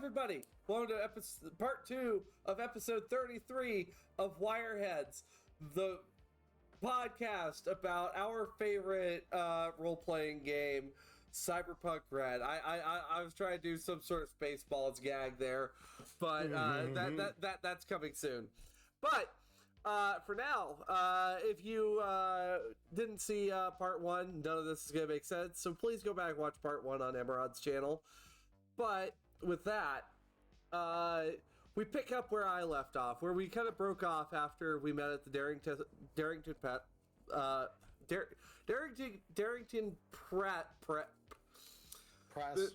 everybody. Welcome to part 2 of episode 33 of Wireheads, the podcast about our favorite role-playing game, Cyberpunk RED. I was trying to do some sort of Spaceballs gag there, but that's coming soon. But for now, if you didn't see part 1, none of this is going to make sense, so please go back and watch part 1 on Emmerron's channel. But with that, we pick up where I left off, where we kind of broke off after we met at the Darrington Press,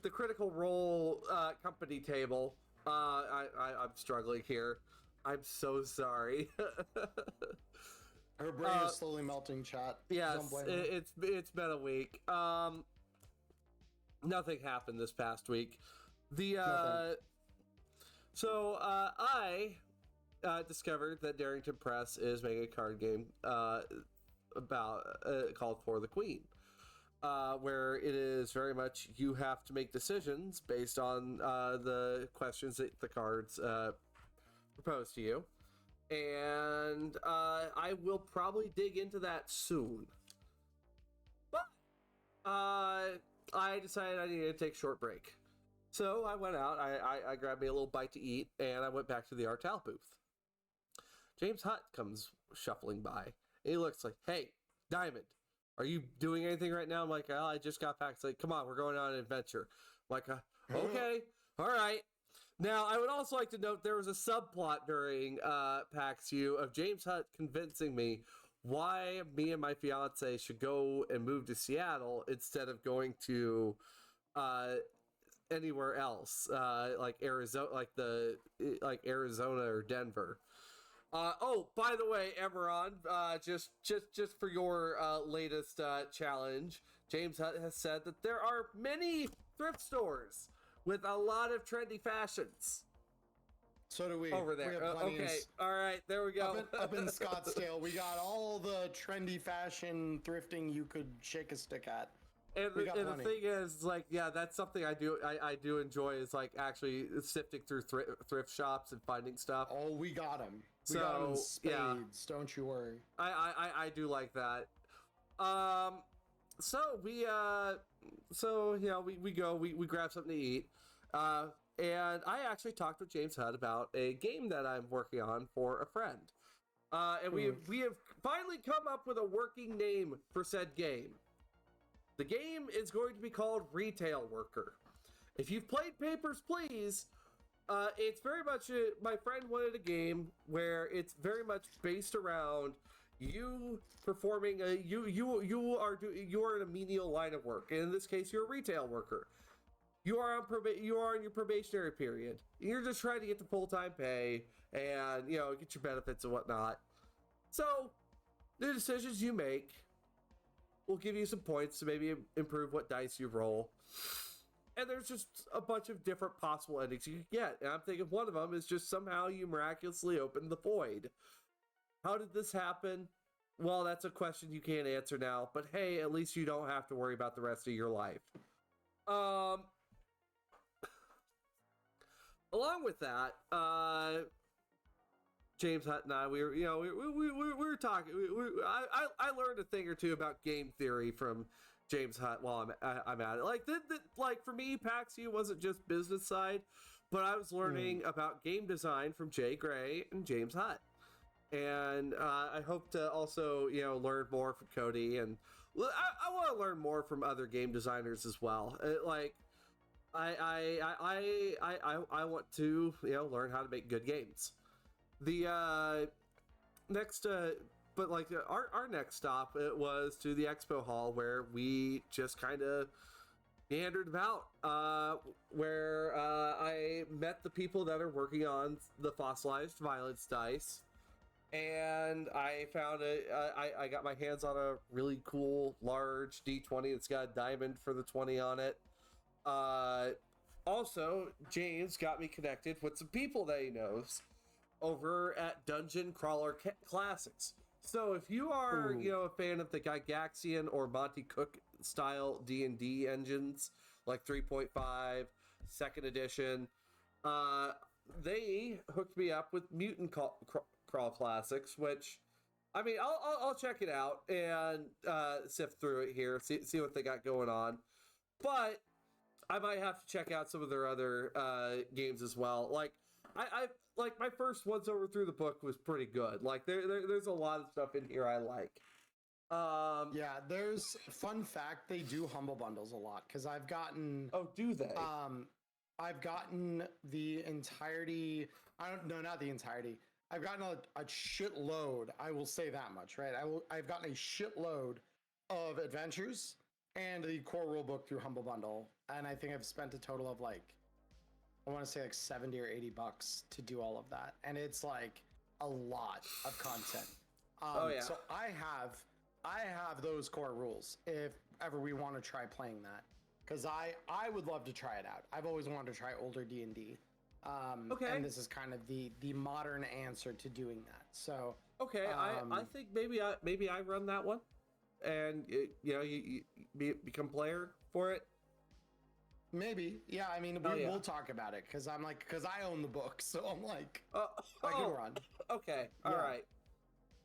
the Critical Role company table. I'm struggling here. I'm so sorry. Her brain is slowly melting, chat. Yes, it's been a week. Nothing happened this past week. So I discovered that Darrington Press is making a card game about called For the Queen, where it is very much you have to make decisions based on the questions that the cards propose to you, and I will probably dig into that soon. But I decided I needed to take a short break. So I went out, I grabbed me a little bite to eat, and I went back to the Artel booth. James Hutt comes shuffling by. He looks like, "Hey, Diamond, are you doing anything right now?" I'm like, "Oh, I just got back." It's like, "Come on, we're going on an adventure." I'm like, "Okay, all right." Now, I would also like to note there was a subplot during PAX U of James Hutt convincing me why me and my fiance should go and move to Seattle instead of going to anywhere else, like Arizona, like Arizona or Denver. Oh, by the way, Emmerron, just for your latest challenge, James Hutt has said that there are many thrift stores with a lot of trendy fashions. So do we. Over there. We have okay, all right, there we go. Up in Scottsdale, we got all the trendy fashion thrifting you could shake a stick at. And the thing is, like, yeah, that's something I do enjoy is like actually sifting through thrift shops and finding stuff. Oh, we got them. We got them in spades. Yeah. Don't you worry. I do like that. So we go, we grab something to eat. And I actually talked with James Hutt about a game that I'm working on for a friend. And we have finally come up with a working name for said game. The game is going to be called Retail Worker. If you've played Papers, Please, it's very much my friend wanted a game where it's very much based around you performing you are in a menial line of work. And in this case, you're a retail worker. You are in your probationary period. You're just trying to get the full-time pay and get your benefits and whatnot. So the decisions you make will give you some points to maybe improve what dice you roll. And there's just a bunch of different possible endings you can get. And I'm thinking one of them is just somehow you miraculously open the void. How did this happen? Well, that's a question you can't answer now. But hey, at least you don't have to worry about the rest of your life. Along with that, James Hutt and I, we were talking. I learned a thing or two about game theory from James Hutt while I'm at it. Like for me, PAX U wasn't just business side, but I was learning about game design from Jay Gray and James Hutt, and I hope to also learn more from Cody, and I want to learn more from other game designers as well. I want to learn how to make good games. The next our next stop was to the expo hall, where we just kind of meandered about, where I met the people that are working on the fossilized violence dice, and I found I got my hands on a really cool large D20 that's got a diamond for the 20 on it. Also, James got me connected with some people that he knows over at Dungeon Crawler Classics. So if you are, a fan of the Gygaxian or Monty Cook style D&D engines, like 3.5, 2nd edition, Uh, they hooked me up with Mutant Crawl Classics, which, I mean, I'll check it out and sift through it here, see what they got going on. But I might have to check out some of their other games as well. Like I like my first once over through the book was pretty good. Like there's a lot of stuff in here I like. Yeah, there's fun fact, they do humble bundles a lot because I've gotten. Oh, do they? I've gotten the entirety. I don't know, not the entirety. I've gotten a shitload. I will say that much, right? I've gotten a shitload of adventures and the core rulebook through humble bundle, and I think I've spent a total of like, I want to say like $70 or $80 to do all of that, and it's like a lot of content. Oh yeah. So I have those core rules if ever we want to try playing that, because I would love to try it out. I've always wanted to try older D&D. Okay. And this is kind of the modern answer to doing that. So okay, I think maybe I run that one, and you become player for it. Maybe, yeah. I mean, we'll talk about it because I own the book, so I'm like, I can run. Okay, all right.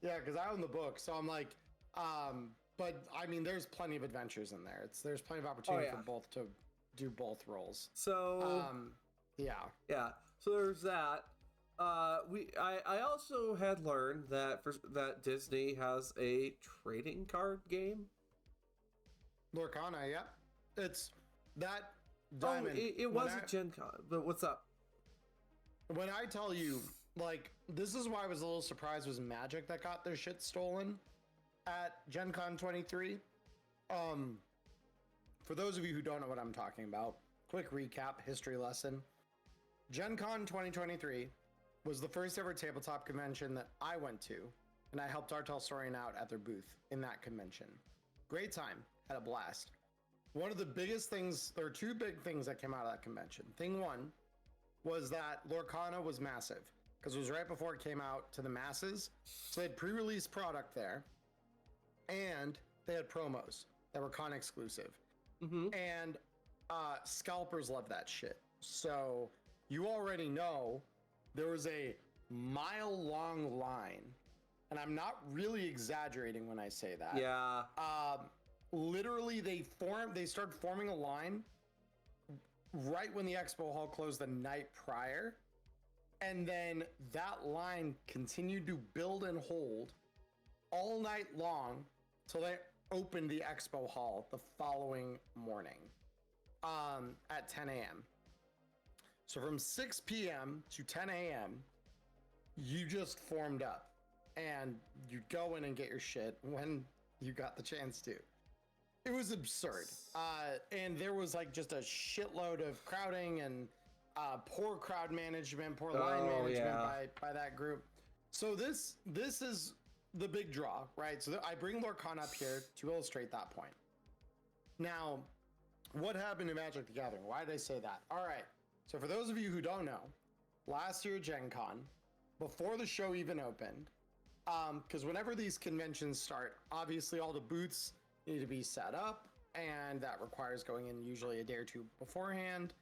Yeah, because I own the book, so I'm like, but I mean, there's plenty of adventures in there. There's plenty of opportunity for both to do both roles. So yeah. So there's that. I also had learned that Disney has a trading card game. Lorcana, yeah. It's that Diamond. Oh, it was a Gen Con, but what's up? When I tell you, like, this is why I was a little surprised was Magic that got their shit stolen at Gen Con 23. For those of you who don't know what I'm talking about, quick recap, history lesson. Gen Con 2023 was the first ever tabletop convention that I went to, and I helped Artel Sorian out at their booth in that convention. Great time, had a blast. One of the biggest things, there are two big things that came out of that convention. Thing one was that Lorcana was massive, because it was right before it came out to the masses. So they had pre-release product there, and they had promos that were con exclusive. Mm-hmm. And scalpers love that shit. So you already know there was a mile-long line, and I'm not really exaggerating when I say that. Yeah. Literally, they started forming a line right when the expo hall closed the night prior, and then that line continued to build and hold all night long till they opened the expo hall the following morning at 10 a.m. So from 6 p.m. to 10 a.m., you just formed up, and you'd go in and get your shit when you got the chance to. It was absurd. And there was like just a shitload of crowding and poor crowd management, poor line management by that group. So this is the big draw, right? So I bring Lorcana up here to illustrate that point. Now, what happened to Magic the Gathering? Why did I say that? All right. So for those of you who don't know, last year at Gen Con, before the show even opened, because whenever these conventions start, obviously all the booths need to be set up, and that requires going in usually a day or two beforehand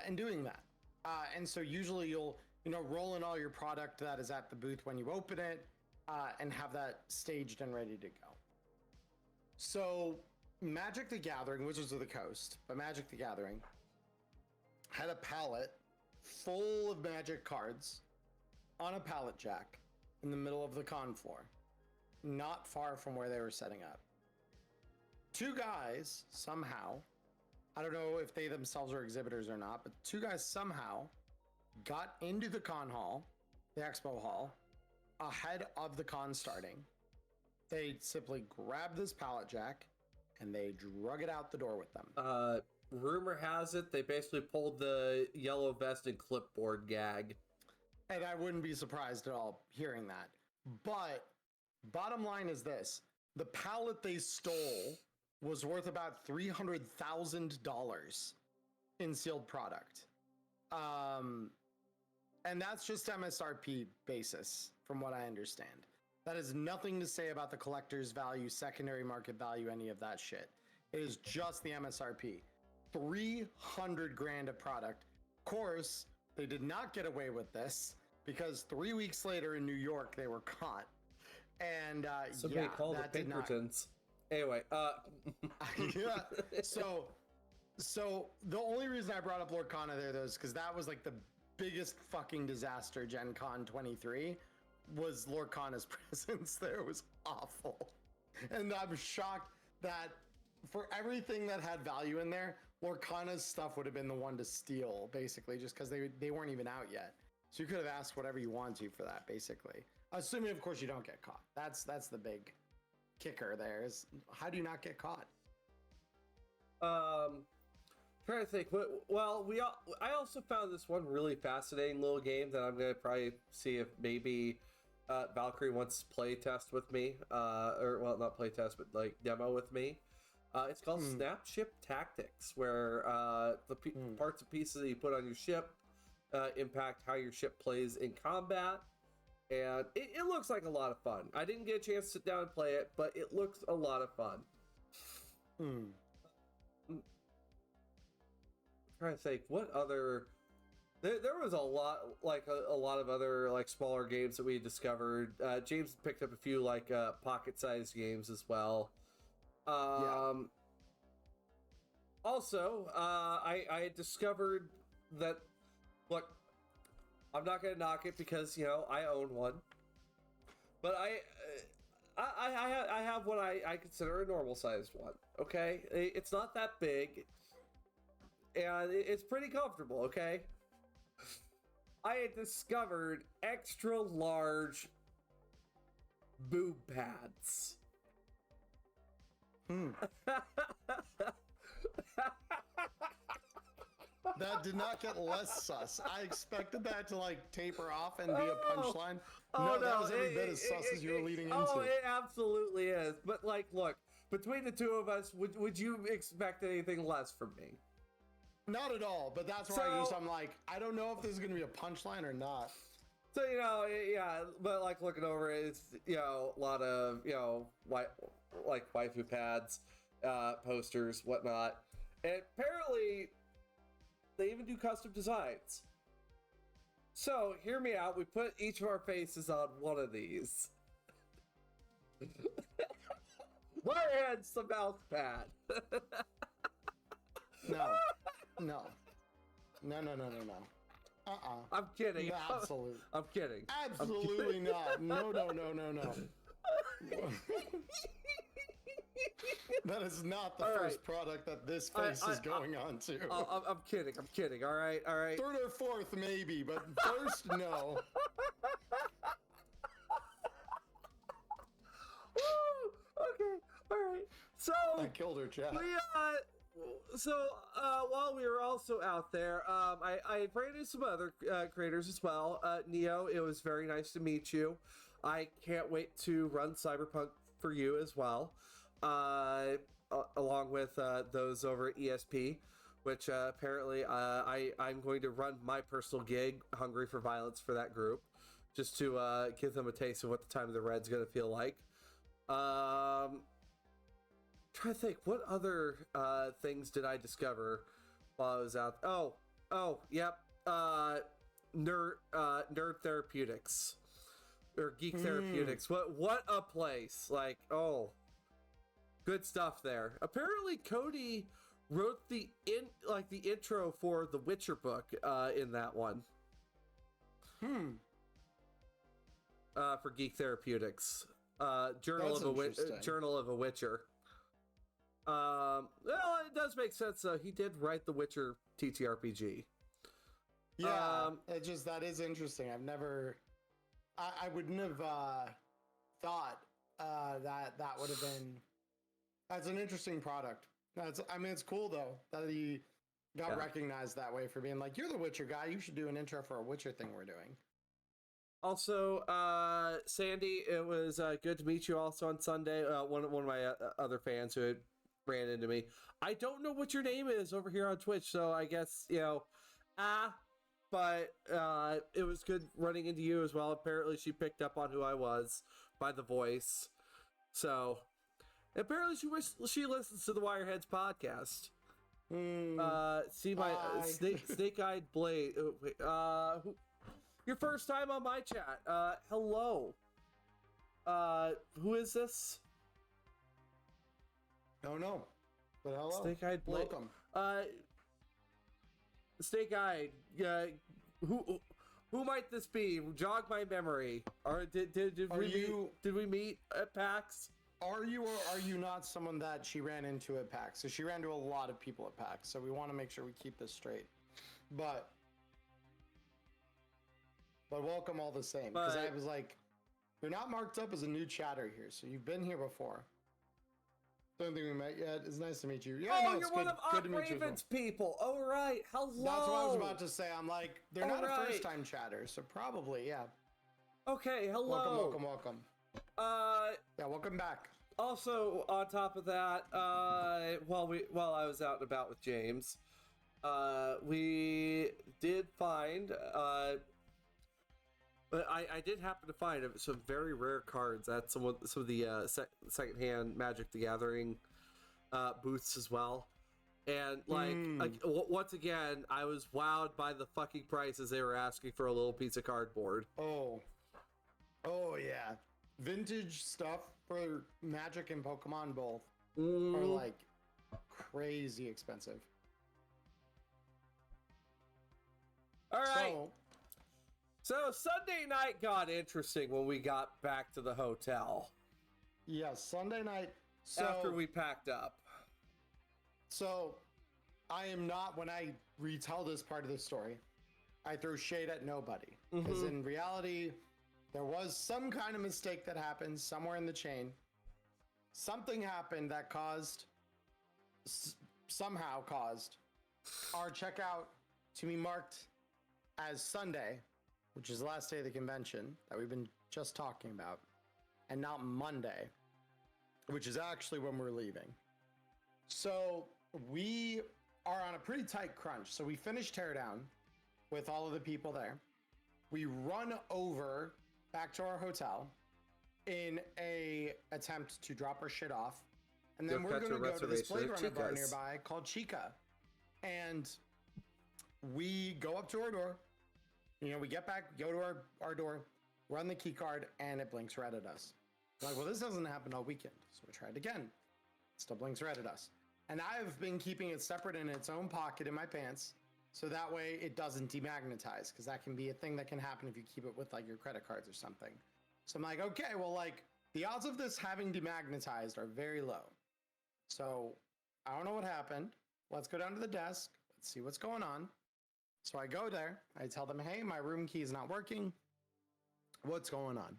and doing that. And so usually you'll roll in all your product that is at the booth when you open it and have that staged and ready to go. So Magic the Gathering, Wizards of the Coast, but Magic the Gathering had a pallet full of Magic cards on a pallet jack in the middle of the con floor, not far from where they were setting up. Two guys somehow, I don't know if they themselves are exhibitors or not, but two guys somehow got into the con hall, the expo hall, ahead of the con starting. They simply grabbed this pallet jack and they drug it out the door with them. Rumor has it they basically pulled the yellow vest and clipboard gag. And I wouldn't be surprised at all hearing that. But bottom line is this. The pallet they stole was worth about $300,000 in sealed product. And that's just MSRP basis, from what I understand. That has nothing to say about the collector's value, secondary market value, any of that shit. It is just the MSRP. $300,000 of product. Of course, they did not get away with this because 3 weeks later in New York they were caught. And somebody called the Pinkertons. Anyway, yeah. So the only reason I brought up Lorcana there though is because that was like the biggest fucking disaster Gen Con 23 was Lorcana's presence there was awful. And I'm shocked that for everything that had value in there, Lorcana's stuff would have been the one to steal, basically, just because they weren't even out yet. So you could have asked whatever you want to for that, basically. Assuming, of course, you don't get caught. That's the big kicker there is how do you not get caught? Trying to think. Well, I also found this one really fascinating little game that I'm gonna probably see if maybe Valkyrie wants to play test with me, or well, not play test, but like demo with me. It's called Snapship Tactics, where the parts and pieces that you put on your ship impact how your ship plays in combat, and it looks like a lot of fun. I didn't get a chance to sit down and play it, but it looks a lot of fun. I'm trying to think what other. There was a lot, like a lot of other like smaller games that we discovered. James picked up a few like pocket-sized games as well. Also, I discovered that. Look, I'm not gonna knock it because I own one, but I have what I consider a normal-sized one. Okay, it's not that big, and it's pretty comfortable. Okay. I had discovered extra large boob pads. That did not get less sus. I expected that to like taper off and be a punchline. No, that was every bit as sus as you were leading into. Oh, it absolutely is. But like, look, between the two of us, would you expect anything less from me? Not at all, but that's why I'm like, I don't know if this is going to be a punchline or not. So, yeah, but like looking over it, it's, a lot of, like waifu pads, posters, whatnot. And apparently, they even do custom designs. So, hear me out. We put each of our faces on one of these. Wireheads the mouse pad. No. I'm kidding. Absolutely. I'm kidding. Absolutely not. No. That is not the first product that this face is going on to. I'm kidding. All right. Third or fourth, maybe, but first, no. Okay. All right. So I killed her, chat. While we were also out there, I ran into some other creators as well. Neo, it was very nice to meet you. I can't wait to run Cyberpunk for you as well, along with those over at ESP, which apparently I'm going to run my personal gig, Hungry for Violence, for that group, just to give them a taste of what the time of the Red's going to feel like. Trying to think, what other things did I discover while I was out? Yep. Nerd Therapeutics or Geek Therapeutics. What a place! Like, good stuff there. Apparently, Cody wrote the intro for the Witcher book in that one. For Geek Therapeutics, Journal of a Witcher. Well, it does make sense though. He did write the Witcher TTRPG. Yeah, that is interesting. I wouldn't have thought that would have been. That's an interesting product. It's cool though that he got recognized that way for being like, you're the Witcher guy. You should do an intro for a Witcher thing we're doing. Also, Sandy, it was good to meet you also on Sunday. One of my other fans who had ran into me. I don't know what your name is over here on Twitch, so I guess, but it was good running into you as well. Apparently she picked up on who I was by the voice. So apparently she listens to the Wireheads podcast. See my snake-eyed blade. Your first time on my chat. Hello. Who is this? Don't know. But hello. Snake-eyed blade. Welcome. Snake-eyed. Who might this be? Jog my memory. Or did we meet at PAX? Are you or are you not someone that she ran into at PAX? So she ran into a lot of people at PAX. So we want to make sure we keep this straight. But welcome all the same. Because I was like, you're not marked up as a new chatter here. So you've been here before. Don't think we met yet. It's nice to meet you. Yeah, oh, no, you're one of Raven's people. Oh, right. Hello. That's what I was about to say. I'm like, they're not a first-time chatter, so probably, yeah. Okay, hello. Welcome. Yeah, welcome back. Also, on top of that, while I was out and about with James, we did find, but I did happen to find some very rare cards at some of the secondhand Magic the Gathering booths as well. And once again, I was wowed by the fucking prices they were asking for a little piece of cardboard. Oh yeah, vintage stuff for Magic and Pokemon both are like crazy expensive. All right. So Sunday night got interesting when we got back to the hotel. Yes, Sunday night. After we packed up. So I am not, when I retell this part of the story, I throw shade at nobody. Because in reality, there was some kind of mistake that happened somewhere in the chain. Something happened that somehow caused our checkout to be marked as Sunday, which is the last day of the convention that we've been just talking about, and not Monday, which is actually when we're leaving. So we are on a pretty tight crunch. So we finish Teardown with all of the people there. We run over back to our hotel in a attempt to drop our shit off. And then we're going to go to this Blade Runner bar nearby called Chica. And we go up to our door. You know, we get back, go to our door, run the key card, and it blinks red at us. We're like, well, this doesn't happen all weekend. So we try it again. It still blinks red at us. And I've been keeping it separate in its own pocket in my pants. So that way it doesn't demagnetize, because that can be a thing that can happen if you keep it with like your credit cards or something. So I'm like, okay, well, like the odds of this having demagnetized are very low. So I don't know what happened. Let's go down to the desk. Let's see what's going on. So I go there. I tell them, hey, my room key is not working. What's going on?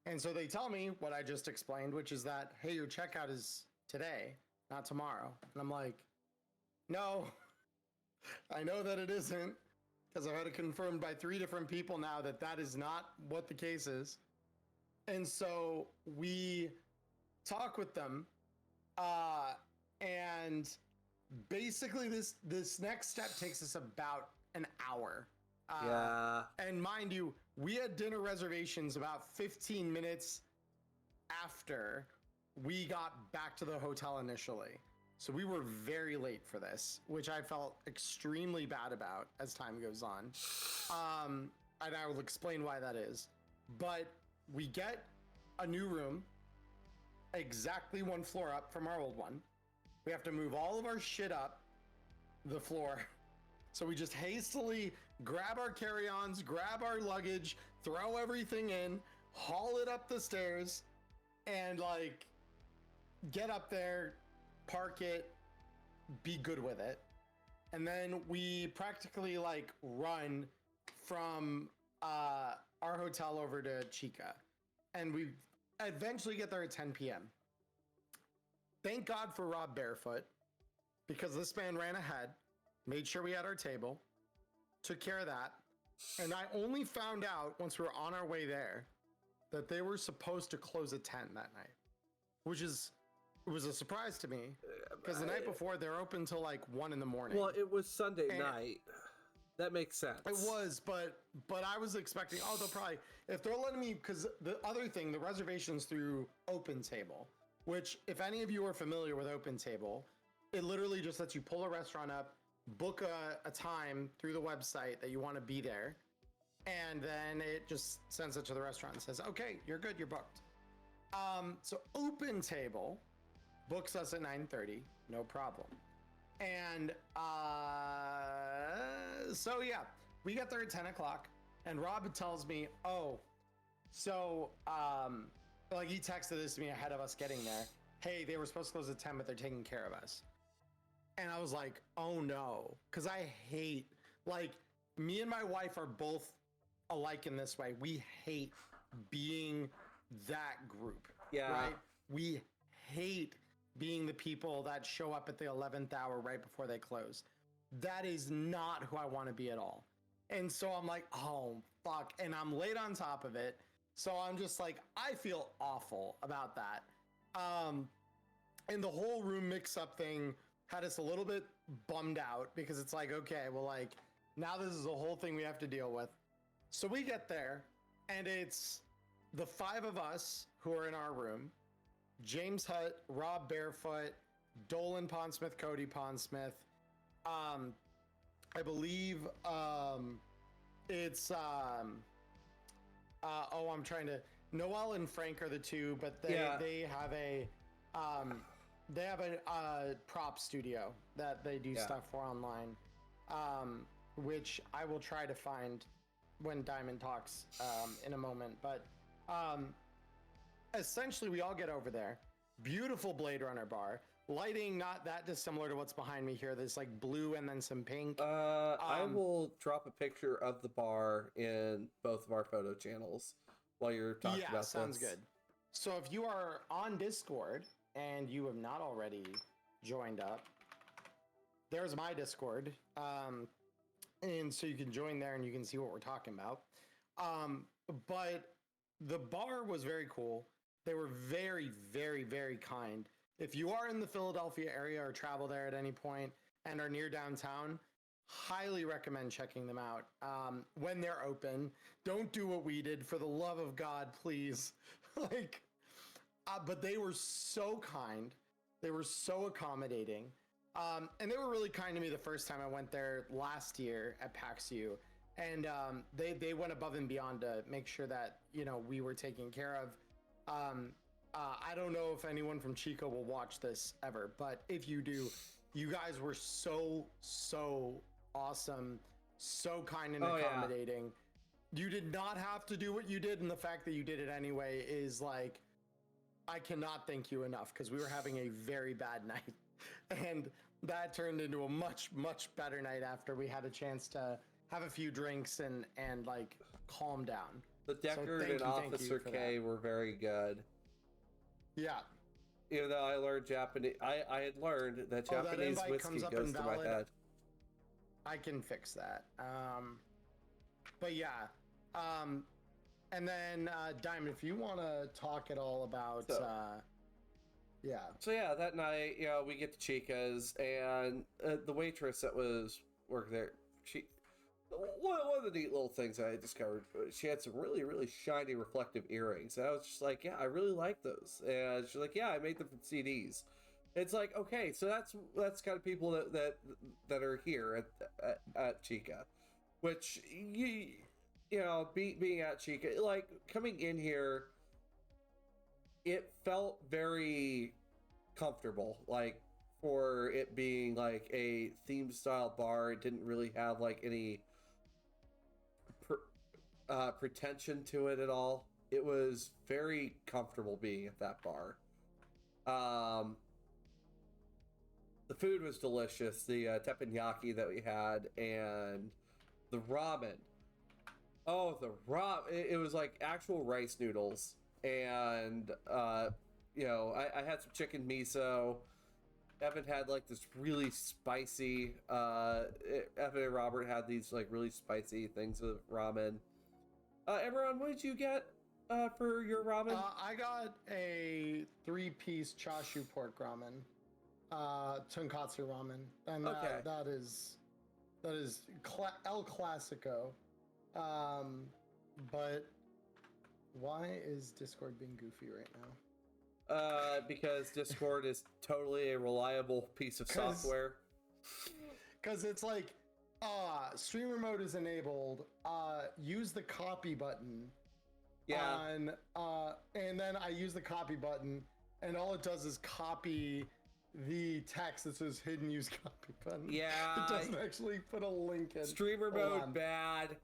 And so they tell me what I just explained, which is that, hey, your checkout is today, not tomorrow. And I'm like, no, I know that it isn't, because I've had it confirmed by 3 different people now that that is not what the case is. And so we talk with them, and basically this next step takes us about an hour. Yeah. And mind you, we had dinner reservations about 15 minutes after we got back to the hotel initially. So we were very late for this, which I felt extremely bad about as time goes on. And I will explain why that is. But we get a new room exactly 1 floor up from our old one. We have to move all of our shit up the floor. So we just hastily grab our carry-ons, grab our luggage, throw everything in, haul it up the stairs, and like get up there, park it, be good with it. And then we practically like run from our hotel over to Chica. And we eventually get there at 10 p.m. Thank God for Rob Barefoot, because this man ran ahead, made sure we had our table, took care of that. And I only found out once we were on our way there that they were supposed to close at 10 that night, which was a surprise to me, because the night before they're open till like 1 in the morning. Well, it was Sunday night. That makes sense. It was, but I was expecting, they'll probably, if they're letting me, because the other thing, the reservations through Open Table, which if any of you are familiar with Open Table, it literally just lets you pull a restaurant up, book a time through the website that you want to be there, and then it just sends it to the restaurant and says, okay, you're good, you're booked. So Open Table books us at 9:30, no problem. And so yeah, we get there at 10 o'clock, and Rob tells me, oh, so like he texted this to me ahead of us getting there. Hey, they were supposed to close at 10, but they're taking care of us. And I was like, oh no, because I hate, like, me and my wife are both alike in this way. We hate being that group. Yeah. Right? We hate being the people that show up at the 11th hour right before they close. That is not who I want to be at all. And so I'm like, oh, fuck. And I'm late on top of it. So I'm just like, I feel awful about that. And the whole room mix-up thing had us a little bit bummed out because it's like, okay, well, like, now this is a whole thing we have to deal with. So we get there, and it's the 5 of us who are in our room: James Hutt, Rob Barefoot, Dolan Pondsmith, Cody Pondsmith. I believe it's I'm trying to. Noel and Frank are the 2, but they have a prop studio that they do stuff for online, which I will try to find when Diamond talks in a moment. But essentially, we all get over there. Beautiful Blade Runner bar. Lighting not that dissimilar to what's behind me here. There's like blue and then some pink. I will drop a picture of the bar in both of our photo channels while you're talking about this. Yeah, sounds good. So if you are on Discord and you have not already joined up, there's my Discord. And so you can join there and you can see what we're talking about. But the bar was very cool. They were very, very, very kind. If you are in the Philadelphia area or travel there at any point and are near downtown, highly recommend checking them out when they're open. Don't do what we did, for the love of God, please. But they were so kind. They were so accommodating. And they were really kind to me the first time I went there last year at PAX U. And they went above and beyond to make sure that, you know, we were taken care of. I don't know if anyone from Chico will watch this ever, but if you do, you guys were so awesome, so kind and accommodating. Yeah. You did not have to do what you did, and the fact that you did it anyway is like, I cannot thank you enough, because we were having a very bad night, and that turned into a much better night after we had a chance to have a few drinks and like calm down. The Deckard and Officer K were very good. Yeah. Even though I learned Japanese, I had learned that Japanese whiskey goes to my head. I can fix that. But yeah. And then Diamond, if you want to talk at all about, yeah. So yeah, that night, you know, we get to Chica's, and the waitress that was working there, one of the neat little things I discovered, she had some really, really shiny reflective earrings. And I was just like, yeah, I really like those. And she's like, yeah, I made them from CDs. It's like, okay, so that's kind of people that are here at Chica, which you know, being at Chica, like coming in here, it felt very comfortable, like for it being like a themed style bar. It didn't really have like any pretension to it at all. It was very comfortable being at that bar. The food was delicious. The teppanyaki that we had, and the ramen. Oh, the ramen! It was like actual rice noodles, and you know, I had some chicken miso. Evan had like this really spicy. Evan and Robert had these like really spicy things with ramen. Emmerron, what did you get for your ramen? I got a 3-piece chashu pork ramen, tonkatsu ramen, and that is El Clasico. But why is Discord being goofy right because Discord is totally a reliable piece of software. Because it's like, streamer mode is enabled. Use the copy button. Yeah. And then I use the copy button, and all it does is copy the text that says hidden use copy button. Yeah. It doesn't actually put a link in. Streamer mode bad.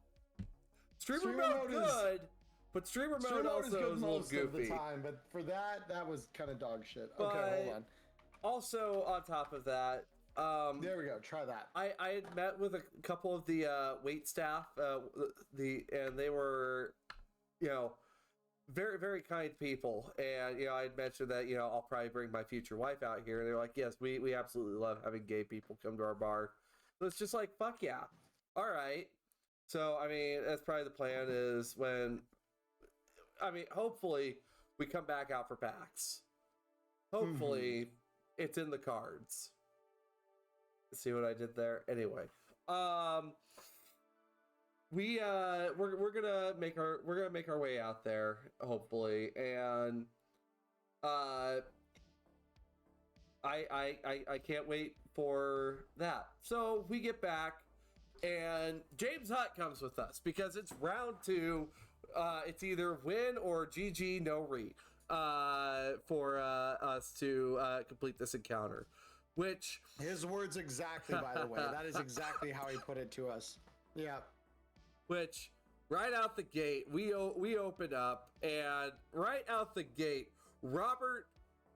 Streamer mode good, but streamer mode also is a little goofy. Of the time, but for that was kind of dog shit. Okay, hold on. Also, on top of that, there we go. Try that. I had met with a couple of the wait staff, and they were, very, very kind people. And, I had mentioned that, I'll probably bring my future wife out here. And they're like, yes, we absolutely love having gay people come to our bar. So it's just like, fuck yeah. All right. So, I mean, that's probably the plan is hopefully we come back out for PAX. Hopefully it's in the cards. See what I did there? Anyway, we're gonna make our way out there, hopefully, and I can't wait for that. So we get back, and James Hutt comes with us because it's round 2. It's either win or GG no re for us to complete this encounter. Which his words exactly, by the way. That is exactly how he put it to us. Yeah. Which right out the gate, we open up, and right out the gate, Robert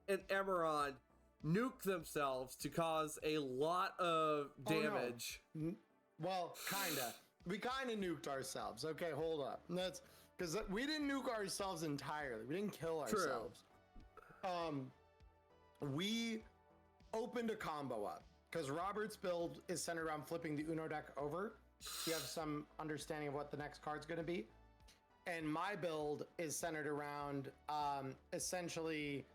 and Emmerron nuke themselves to cause a lot of damage. Oh, no. Well, kinda. We kinda nuked ourselves. Okay, hold up. That's because we didn't nuke ourselves entirely. We didn't kill ourselves. True. We opened a combo up because Robert's build is centered around flipping the Uno deck over. You have some understanding of what the next card's going to be. And my build is centered around essentially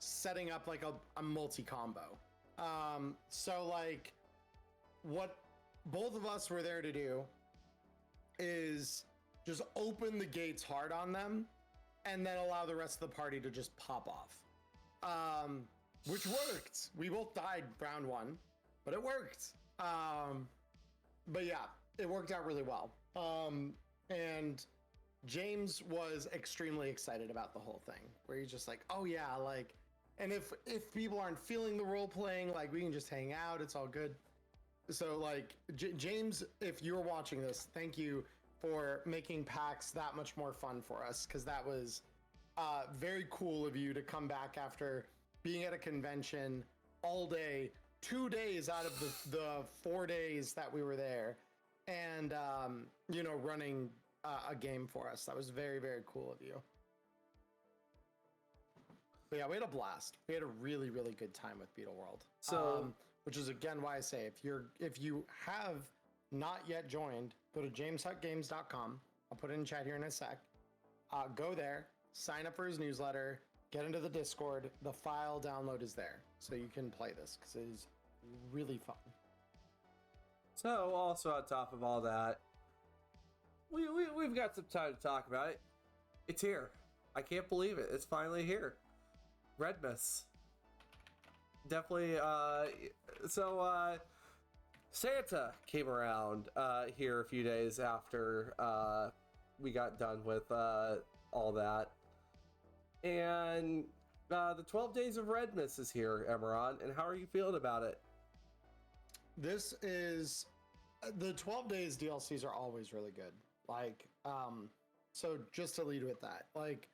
setting up like a multi-combo. So like what both of us were there to do is just open the gates hard on them and then allow the rest of the party to just pop off. Which worked. We both died round 1, but it worked. But yeah, it worked out really well. And James was extremely excited about the whole thing, where he's just like, oh yeah, like, and if people aren't feeling the role playing, like we can just hang out, it's all good. So like James, if you're watching this, thank you for making PAX that much more fun for us, because that was very cool of you to come back after being at a convention all day, 2 days out of the 4 days that we were there, and running a game for us. That was very, very cool of you. But yeah, we had a blast. We had a really, really good time with Beetle World. So, which is again why I say if you have not yet joined, go to jameshutgames.com. I'll put it in chat here in a sec. Go there, sign up for his newsletter. Get into the Discord. The file download is there, so you can play this because it is really fun. So, also on top of all that, we've got some time to talk about it. It's here. I can't believe it. It's finally here. Redmas. Definitely. Santa came around here a few days after we got done with all that. And the 12 Days of Redmas is here, Emmerron, and how are you feeling about it? This is... The 12 Days DLCs are always really good. Like, so just to lead with that, like,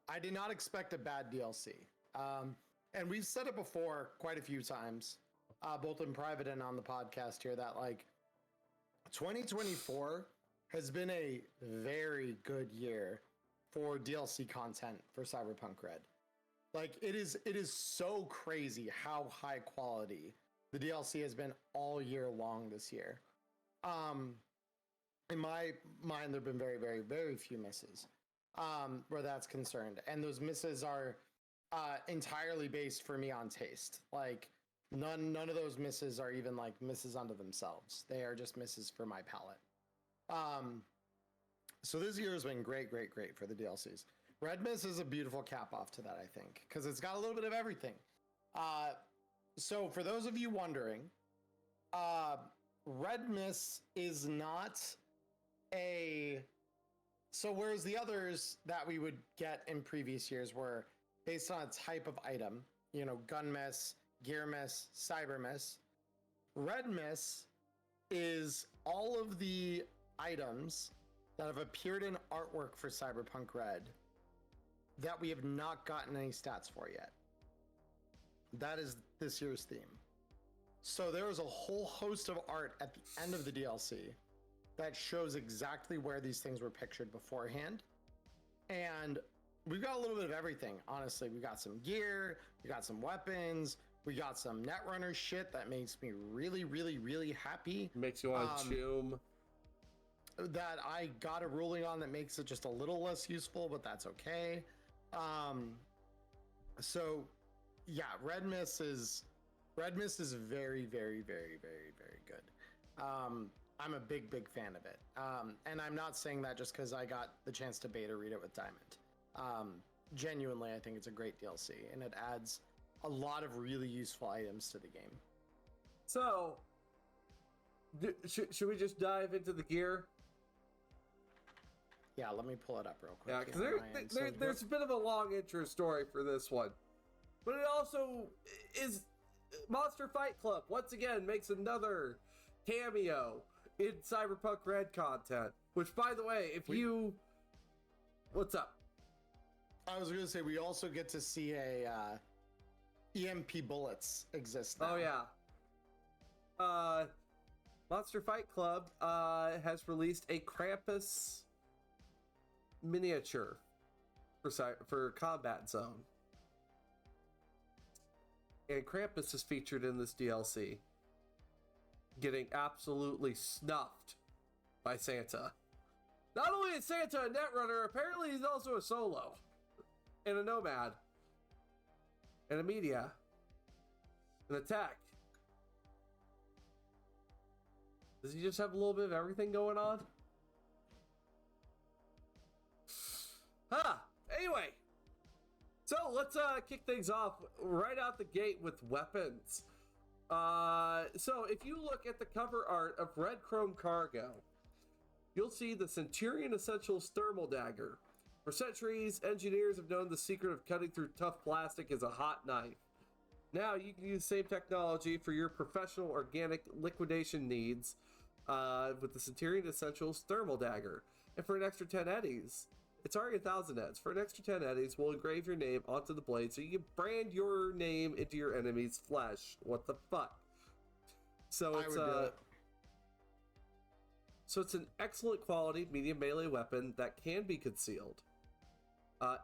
I did not expect a bad DLC. And we've said it before quite a few times, both in private and on the podcast here, that, like, 2024 has been a very good year for DLC content for Cyberpunk RED. Like, it is so crazy how high quality the DLC has been all year long this year. In my mind, there have been very, very, very few misses where that's concerned. And those misses are entirely based for me on taste. Like, none of those misses are even like misses unto themselves. They are just misses for my palate. So this year has been great for the DLCs. Redmas is a beautiful cap off to that, I think, because it's got a little bit of everything. So for those of you wondering, Redmas is not so whereas the others that we would get in previous years were based on a type of item, gun miss, gear miss, cyber miss, Redmas is all of the items that have appeared in artwork for Cyberpunk Red that we have not gotten any stats for yet. That is this year's theme. So there is a whole host of art at the end of the DLC that shows exactly where these things were pictured beforehand. And we've got a little bit of everything, honestly. We got some gear, we got some weapons, we got some Netrunner shit that makes me really, really, really happy. Makes you want to choom. That I got a ruling on that makes it just a little less useful, but that's okay. So yeah, Redmas is very, very, very, very, very good. I'm a big, big fan of it. And I'm not saying that just because I got the chance to beta read it with Diamond. Genuinely, I think it's a great DLC, and it adds a lot of really useful items to the game. So, should we just dive into the gear? Yeah, let me pull it up real quick. Yeah, because there's a bit of a long intro story for this one. But it also is Monster Fight Club, once again, makes another cameo in Cyberpunk RED content. Which, by the way, what's up? I was going to say, we also get to see EMP bullets exist now. Oh, yeah. Monster Fight Club has released a Krampus miniature for Combat Zone. And Krampus is featured in this DLC, getting absolutely snuffed by Santa. Not only is Santa a Netrunner, apparently he's also a solo, and a nomad, and a media, and a tech. Does he just have a little bit of everything going on? Anyway, so let's kick things off right out the gate with weapons. So if you look at the cover art of Red Chrome Cargo, you'll see the Centurion Essentials Thermal Dagger. For centuries, engineers have known the secret of cutting through tough plastic as a hot knife. Now you can use the same technology for your professional organic liquidation needs with the Centurion Essentials Thermal Dagger. And for an extra 10 eddies, it's already 1,000 eddies. For an extra 10 eddies, we'll engrave your name onto the blade so you can brand your name into your enemy's flesh. What the fuck? So it's an excellent quality medium melee weapon that can be concealed.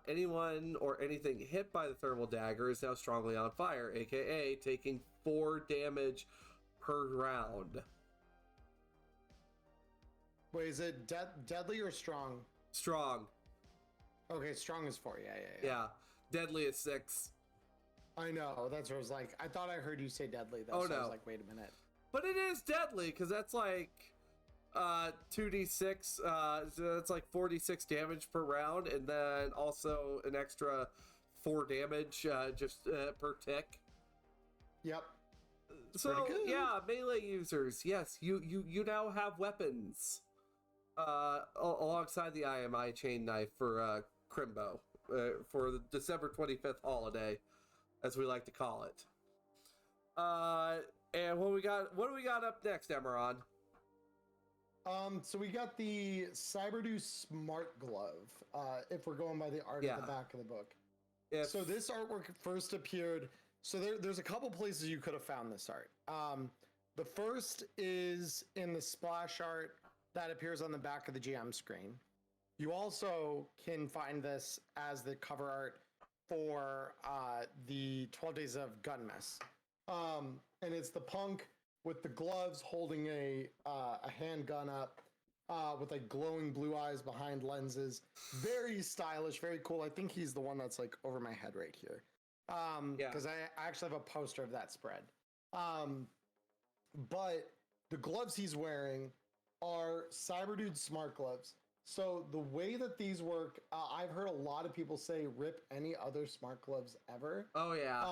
Anyone or anything hit by the thermal dagger is now strongly on fire, aka taking 4 damage per round. Wait, is it deadly or strong? Strong. Okay, strong is 4. Yeah. Deadly is 6. I know. That's what I was like. I thought I heard you say deadly, though. Oh, so no. I was like, wait a minute. But it is deadly, because that's like 2d6. So that's like 46 damage per round, and then also an extra 4 damage just per tick. Yep. So, yeah, melee users, yes, you now have weapons alongside the IMI chain knife for Crimbo for the December 25th holiday, as we like to call it. And what do we got up next, Emmerron? So we got the Cyberdo Smart Glove, if we're going by the art at the back of the book. So this artwork first appeared, so there's a couple places you could have found this art. The first is in the splash art that appears on the back of the GM screen. You also can find this as the cover art for the 12 Days of Gunmas. And it's the punk with the gloves holding a handgun up with like glowing blue eyes behind lenses. Very stylish, very cool. I think he's the one that's like over my head right here. Because I actually have a poster of that spread. But the gloves he's wearing are Cyberdude Smart Gloves. So the way that these work, I've heard a lot of people say rip any other smart gloves ever. Oh yeah.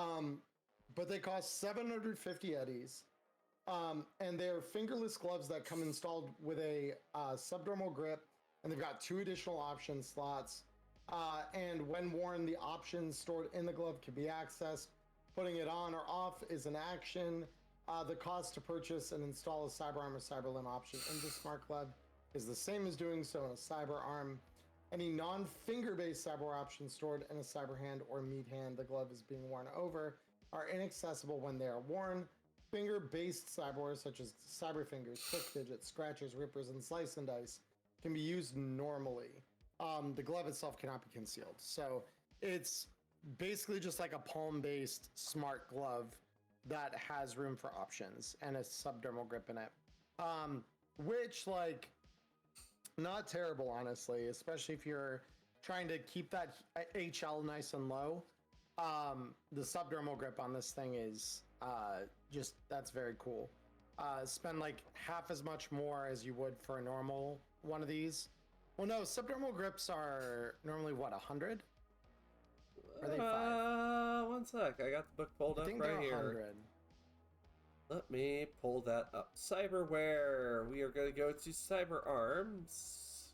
But they cost 750 eddies. And they're fingerless gloves that come installed with a subdermal grip, and they've got 2 additional option slots. And when worn, the options stored in the glove can be accessed. Putting it on or off is an action. The cost to purchase and install a CyberArm or CyberLim option in the smart glove is the same as doing so in a CyberArm. Any non-finger-based cyber options stored in a cyber hand or meat hand the glove is being worn over are inaccessible when they are worn. Finger-based cyberware such as cyber fingers, quick digits, scratchers, rippers, and slice and dice can be used normally. The glove itself cannot be concealed. So it's basically just like a palm-based smart glove that has room for options and a subdermal grip in it. Which, like, not terrible, honestly, especially if you're trying to keep that HL nice and low. The subdermal grip on this thing is just, that's very cool. Spend like half as much more as you would for a normal one of these. Well, no, subdermal grips are normally what, 100? Are they 5? One sec. I got the book pulled up right here. 100. Let me pull that up. Cyberware. We are going to go to CyberArms.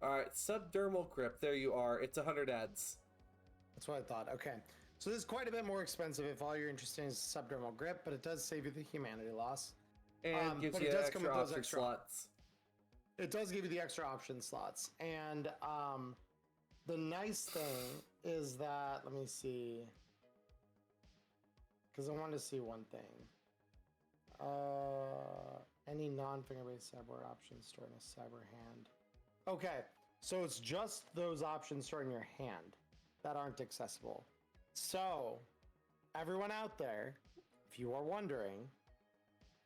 Alright, subdermal grip. There you are. It's 100 ads. That's what I thought. Okay. So this is quite a bit more expensive if all you're interested in is subdermal grip, but it does save you the humanity loss. And gives you extra option slots. It does give you the extra option slots. And the nice thing is that, let me see, because I wanted to see one thing. Any non-finger-based cyber options stored in a cyber hand. Okay, so it's just those options stored in your hand that aren't accessible. So, everyone out there, if you are wondering,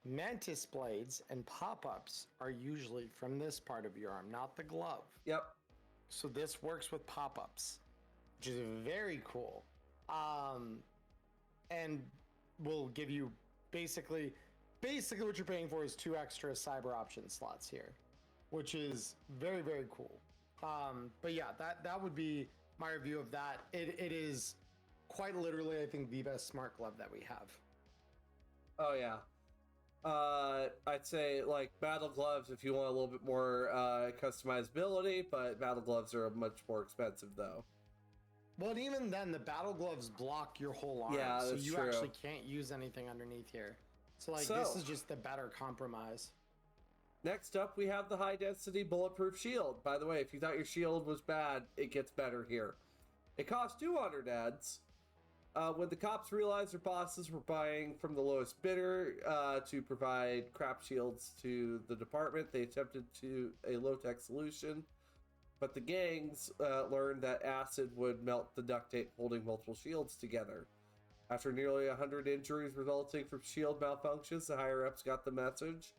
mantis blades and pop-ups are usually from this part of your arm, not the glove. Yep. So this works with pop-ups, which is very cool. And will give you basically what you're paying for is 2 extra cyber option slots here, which is very, very cool. But yeah, that would be my review of that. It is quite literally, I think, the best smart glove that we have. Oh yeah. I'd say like battle gloves if you want a little bit more customizability, but battle gloves are much more expensive though. Well, and even then, the battle gloves block your whole arm, yeah, so that's you true. Actually can't use anything underneath here. So like this is just the better compromise. Next up, we have the high density bulletproof shield. By the way, if you thought your shield was bad, it gets better here. It costs 200 ads. When the cops realized their bosses were buying from the lowest bidder to provide crap shields to the department, they attempted a low-tech solution. But the gangs learned that acid would melt the duct tape holding multiple shields together. After nearly 100 injuries resulting from shield malfunctions, the higher-ups got the message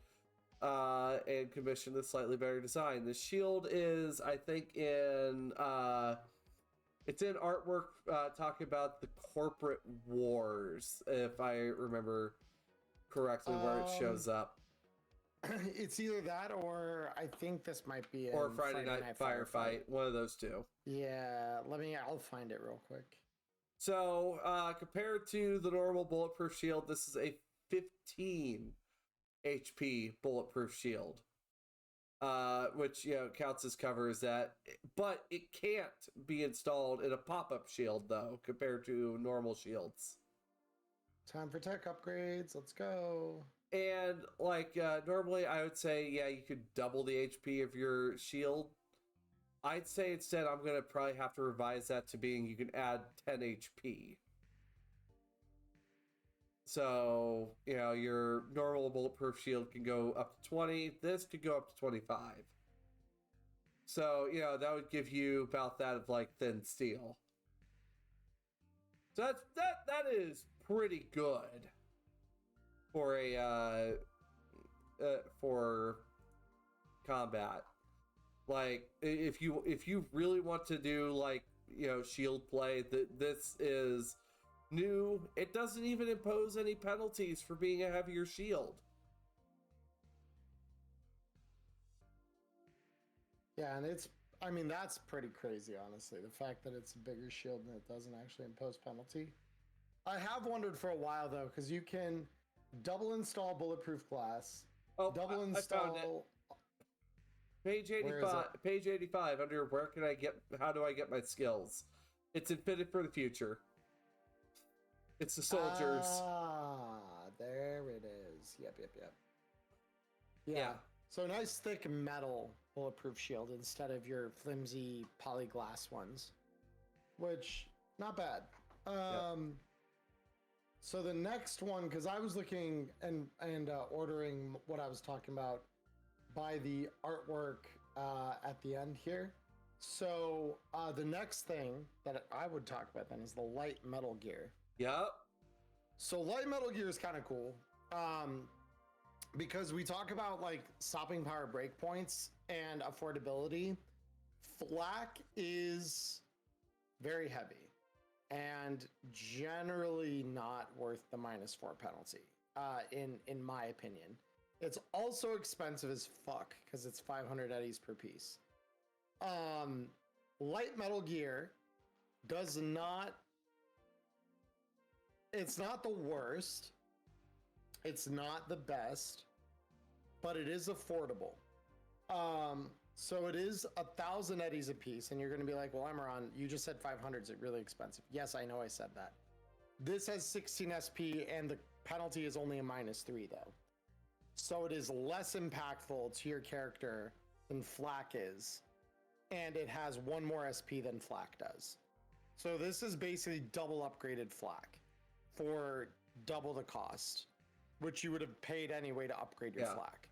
and commissioned a slightly better design. The shield is, I think, in... it's in artwork talking about the corporate wars, if I remember correctly, where it shows up. It's either that or I think this might be or Friday Night Firefight. One of those two. Yeah, I'll find it real quick. So, compared to the normal bulletproof shield, this is a 15 HP bulletproof shield. Which, counts as covers that. But it can't be installed in a pop-up shield, though, compared to normal shields. Time for tech upgrades. Let's go. And, normally I would say, yeah, you could double the HP of your shield. I'd say instead I'm going to probably have to revise that to being you can add 10 HP. So, your normal bulletproof shield can go up to 20. This could go up to 25. So, that would give you about that of, thin steel. So that is pretty good for for combat. If you really want to do shield play, this is new. It doesn't even impose any penalties for being a heavier shield. Yeah, and I mean, that's pretty crazy, honestly. The fact that it's a bigger shield and it doesn't actually impose penalty. I have wondered for a while, though, because you can double install bulletproof glass, Oh, double I found it. install. Page 85. Page 85 under where can I get, how do I get my skills? It's fitted for the future. It's the soldiers. Ah, there it is. Yep. Yeah. So nice thick metal bulletproof shield instead of your flimsy polyglass ones, which not bad. So the next one, because I was looking and ordering what I was talking about by the artwork at the end here. So the next thing that I would talk about then is the light metal gear. Yep. So light metal gear is kind of cool. Because we talk about like stopping power breakpoints and affordability. Flak is very heavy and generally not worth the -4 penalty, in my opinion. It's also expensive as fuck because it's 500 eddies per piece. Light metal gear does not. It's not the worst. It's not the best, but it is affordable. So it is 1,000 eddies a piece, and you're going to be like, well, Emmerron, you just said 500. Is it really expensive? Yes, I know I said that. This has 16 SP, and the penalty is only a -3, though. So it is less impactful to your character than Flak is, and it has 1 more SP than Flak does. So this is basically double upgraded Flak for double the cost, which you would have paid anyway to upgrade your Flak.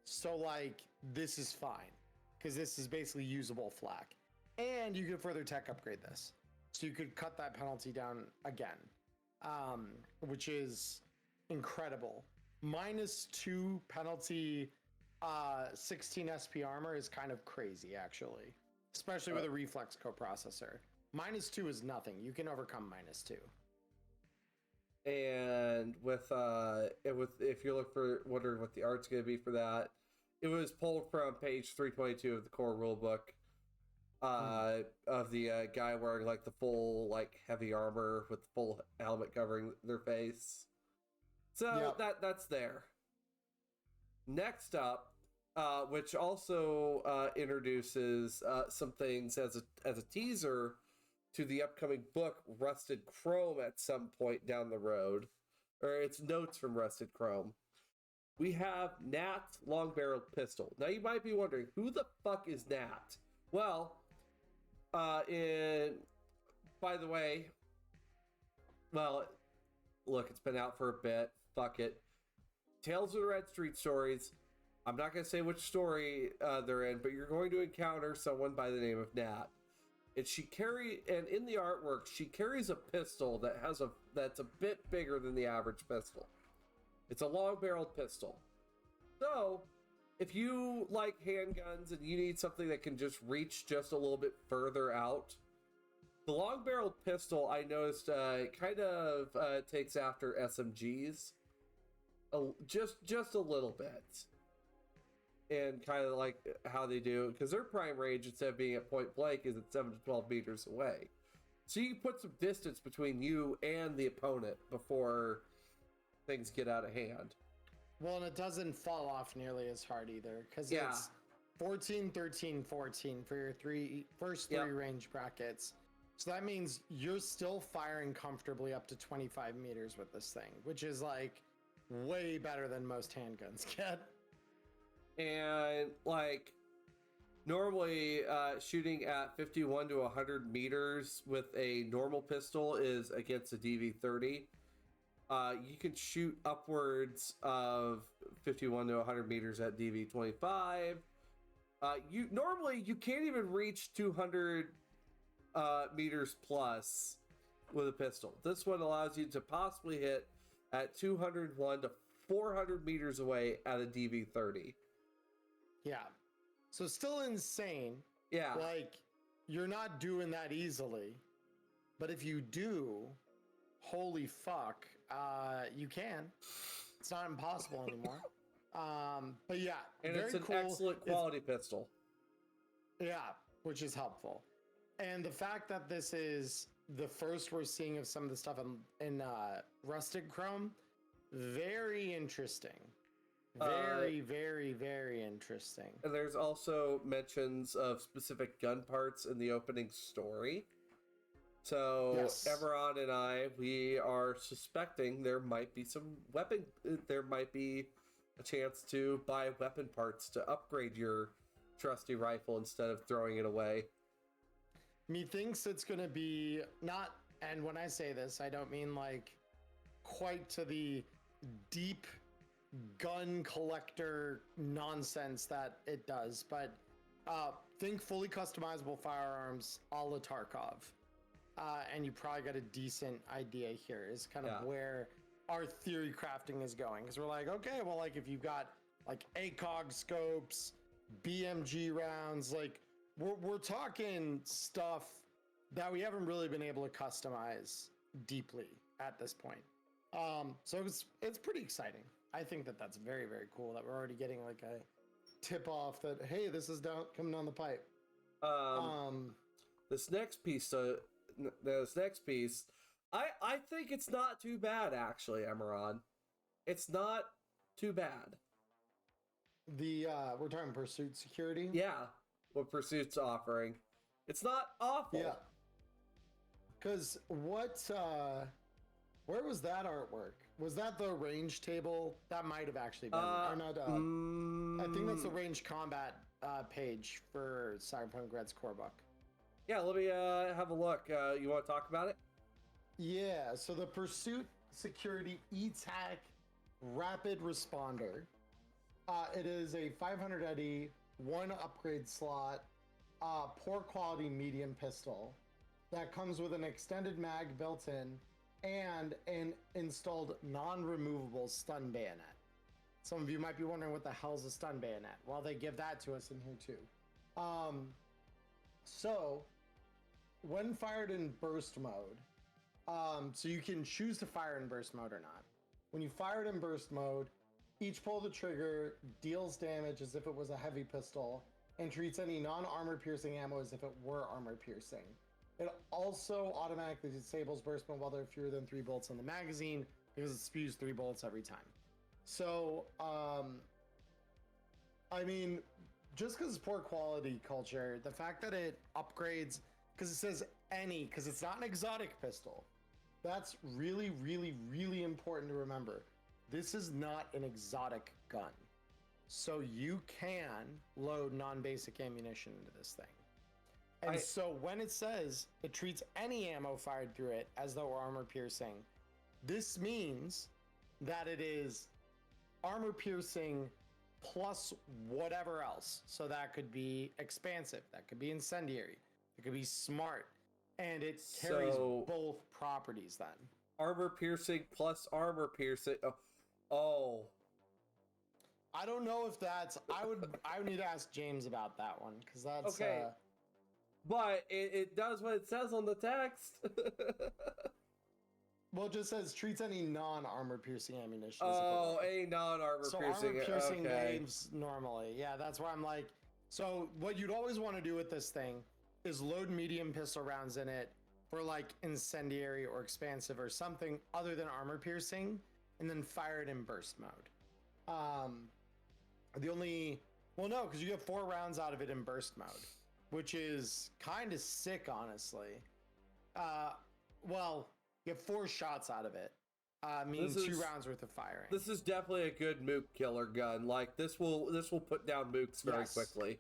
So like, this is fine because this is basically usable Flak, and you could further tech upgrade this. So you could cut that penalty down again, which is incredible. -2 penalty, 16 SP armor is kind of crazy, actually, especially with a reflex coprocessor. -2 is nothing. You can overcome -2. And with if you're wondering what the art's going to be for that, it was pulled from page 322 of the core rulebook, of the guy wearing like the full like heavy armor with the full helmet covering their face. So that's there. Next up, which also introduces some things as a teaser to the upcoming book, Rusted Chrome, at some point down the road, or it's notes from Rusted Chrome. We have Nat's long-barreled pistol. Now you might be wondering, who the fuck is Nat? Well, by the way, well, look, it's been out for a bit. Fuck it. Tales of the Red Street stories. I'm not going to say which story they're in, but you're going to encounter someone by the name of Nat. And in the artwork, she carries a pistol that's a bit bigger than the average pistol. It's a long-barreled pistol. So, if you like handguns and you need something that can just reach just a little bit further out, the long-barreled pistol, I noticed, kind of takes after SMGs. Just a little bit. And kind of like how they do, because their prime range, instead of being at point blank, is at 7 to 12 meters away. So you can put some distance between you and the opponent before things get out of hand. Well, and it doesn't fall off nearly as hard either, because it's 14, 13, 14 for your first three range brackets. So that means you're still firing comfortably up to 25 meters with this thing, which is like way better than most handguns get. And like normally shooting at 51 to 100 meters with a normal pistol is against a DV30. You can shoot upwards of 51 to 100 meters at DV25. You can't even reach 200 meters plus with a pistol. This one allows you to possibly hit at 201 to 400 meters away at a DV30. Yeah. So still insane. Yeah. Like, you're not doing that easily. But if you do, holy fuck, you can. It's not impossible anymore. But yeah, and very it's an cool. excellent quality pistol. Yeah, which is helpful. And the fact that this is the first we're seeing of some of the stuff in Rusted Chrome, very interesting. Very, very interesting. And there's also mentions of specific gun parts in the opening story. So Yes. Emmerron and I, we are suspecting there might be a chance to buy weapon parts to upgrade your trusty rifle instead of throwing it away. Methinks it's going to be not, and when I say this, I don't mean like quite to the deep gun collector nonsense that it does, but think fully customizable firearms a la Tarkov. And you probably got a decent idea here is kind of where our theory crafting is going. Because we're like, okay, well, like if you've got like ACOG scopes, BMG rounds, like we're talking stuff that we haven't really been able to customize deeply at this point. So it's pretty exciting. I think that's very, very cool that we're already getting like a tip off that, hey, this is coming down the pipe. This next piece, I think it's not too bad, actually, Emmerron. It's not too bad. We're talking Pursuit security? Yeah, what Pursuit's offering. It's not awful. Yeah. Because where was that artwork? Was that the range table? That might have actually been. Or not, I think that's the range combat page for Cyberpunk RED's core book. Yeah, let me have a look. You want to talk about it? Yeah, so the Pursuit Security E-TAC Rapid Responder. It is a 500 Eddie, 1 upgrade slot, poor quality medium pistol that comes with an extended mag built in and an installed non-removable stun bayonet. Some of you might be wondering what the hell's a stun bayonet. Well, they give that to us in here too. So when fired in burst mode, so you can choose to fire in burst mode or not. When you fire it in burst mode, each pull of the trigger deals damage as if it was a heavy pistol and treats any non-armor piercing ammo as if it were armor piercing. It also automatically disables burst mode while there are fewer than 3 bullets in the magazine because it spews 3 bullets every time. So, I mean, just because it's poor quality culture, the fact that it upgrades, because it says any, because it's not an exotic pistol, that's really, really, really important to remember. This is not an exotic gun. So you can load non-basic ammunition into this thing. And so when it says it treats any ammo fired through it as though armor piercing, this means that it is armor piercing plus whatever else. So that could be expansive, that could be incendiary, it could be smart, and it carries both properties then. Armor piercing plus armor piercing. Oh. I don't know if that's, I would need to ask James about that one, because that's okay. But it does what it says on the text. Well, it just says treats any non-armor piercing ammunition. Oh, any non-armor piercing. So armor piercing games normally. Yeah, that's where I'm like, so what you'd always want to do with this thing is load medium pistol rounds in it for like incendiary or expansive or something other than armor piercing, and then fire it in burst mode. Well, no, because you get 4 rounds out of it in burst mode, which is kind of sick, honestly. Well, you get 4 shots out of it, meaning 2 rounds worth of firing. This is definitely a good mook killer gun. Like this will put down mooks very quickly.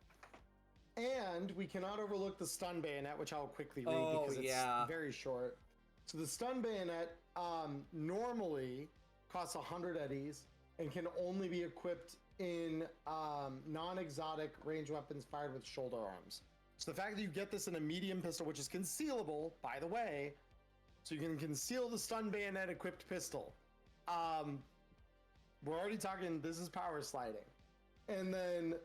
And we cannot overlook the stun bayonet, which I'll quickly read because it's very short. So the stun bayonet normally costs 100 eddies and can only be equipped in non-exotic range weapons fired with shoulder arms. So the fact that you get this in a medium pistol, which is concealable, by the way, so you can conceal the stun bayonet equipped pistol. We're already talking, this is power sliding. And then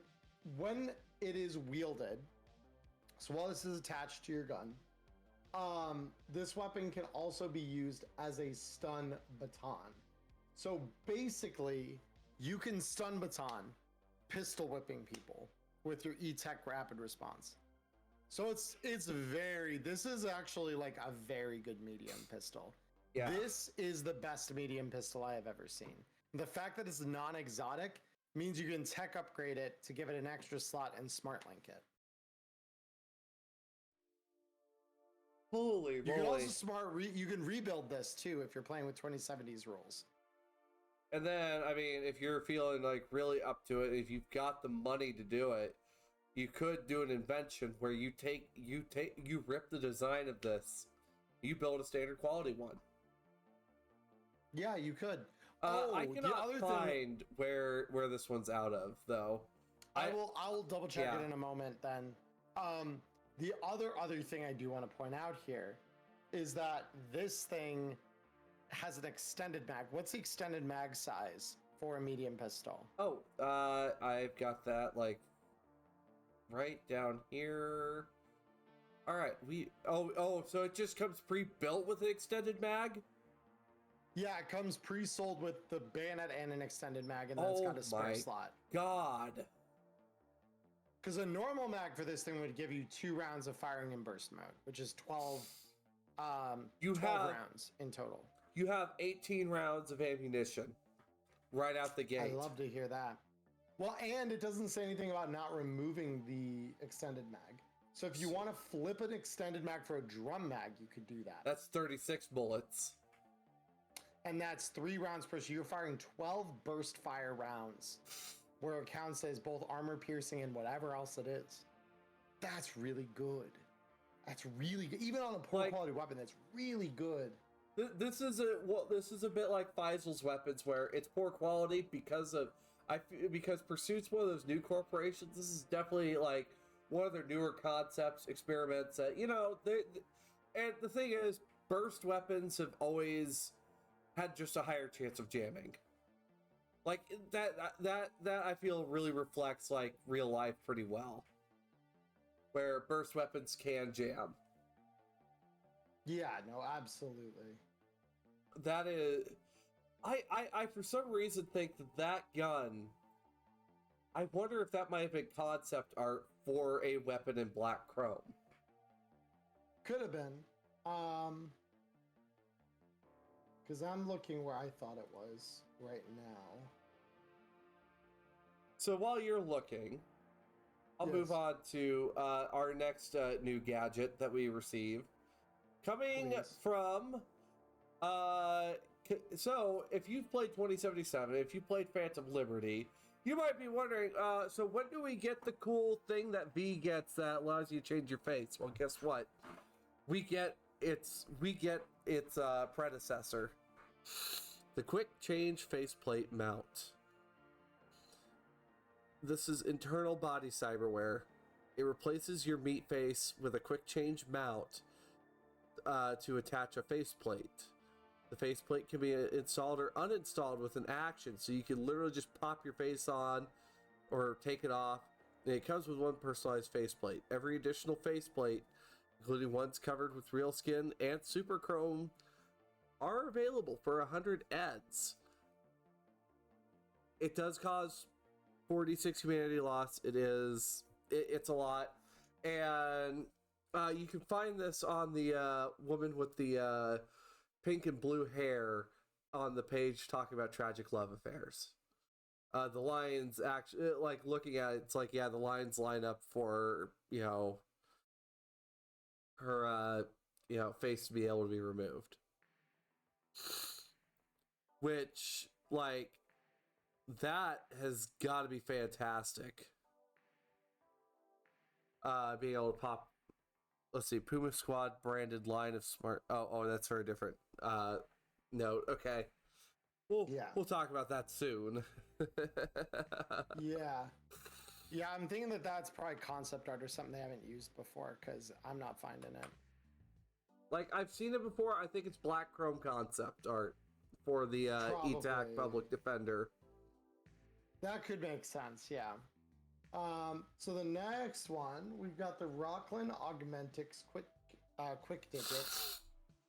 when it is wielded, so while this is attached to your gun, this weapon can also be used as a stun baton. So basically, you can stun baton pistol whipping people with your E-Tech rapid response. So this is actually like a very good medium pistol. Yeah. This is the best medium pistol I have ever seen. The fact that it's non-exotic means you can tech upgrade it to give it an extra slot and smart link it. Holy You moly. can also you can rebuild this too if you're playing with 2070s rules. And then, I mean, if you're feeling like really up to it, if you've got the money to do it, you could do an invention where you rip the design of this, you build a standard quality one. Yeah, you could. I cannot find where this one's out of, though. I will double check it in a moment then. The other thing I do want to point out here is that this thing has an extended mag. What's the extended mag size for a medium pistol? Oh, I've got that like right down here. All right, so it just comes pre-built with an extended mag? Yeah, it comes pre-sold with the bayonet and an extended mag, and then it's got a spare slot. God. Because a normal mag for this thing would give you 2 rounds of firing in burst mode, which is 12 rounds in total. You have 18 rounds of ammunition right out the gate. I love to hear that. Well, and it doesn't say anything about not removing the extended mag. So if you want to flip an extended mag for a drum mag, you could do that. That's 36 bullets. And that's 3 rounds per, so you're firing 12 burst fire rounds, where it counts as both armor piercing and whatever else it is. That's really good. That's really good. Even on a poor quality weapon, that's really good. This is a bit like Faisal's weapons, where it's poor quality because Pursuit's one of those new corporations. This is definitely like one of their newer concepts, experiments that, and the thing is, burst weapons have always had just a higher chance of jamming. Like that I feel really reflects like real life pretty well, where burst weapons can jam. Yeah, no, absolutely. That is, I for some reason think that gun, I wonder if that might have been concept art for a weapon in black chrome. Could have been. Because I'm looking where I thought it was right now. So while you're looking, I'll move on to our next new gadget that we received. Coming from... so if you've played 2077, if you played Phantom Liberty, you might be wondering, so when do we get the cool thing that V gets that allows you to change your face? Well, guess what? We get its predecessor, the Quick Change Faceplate Mount. This is internal body cyberware. It replaces your meat face with a quick change mount to attach a faceplate. The faceplate can be installed or uninstalled with an action, so you can literally just pop your face on or take it off. And it comes with one personalized faceplate. Every additional faceplate, including ones covered with real skin and super chrome, are available for 100 EDs. It does cause 46 humanity loss. It's a lot. And you can find this on the woman with the pink and blue hair on the page talking about tragic love affairs. The lines actually, like looking at it, it's like, yeah, the lines line up for, her, face to be able to be removed. Which, like, that has got to be fantastic. Being able to pop, let's see, Puma Squad branded line of smart. Oh, that's very different. Note. Okay. We'll talk about that soon. Yeah, I'm thinking that's probably concept art or something they haven't used before, because I'm not finding it. Like, I've seen it before. I think it's black chrome concept art for the ETAC Public Defender. That could make sense, yeah. So the next one, we've got the Rockland Augmentix Quick Digits,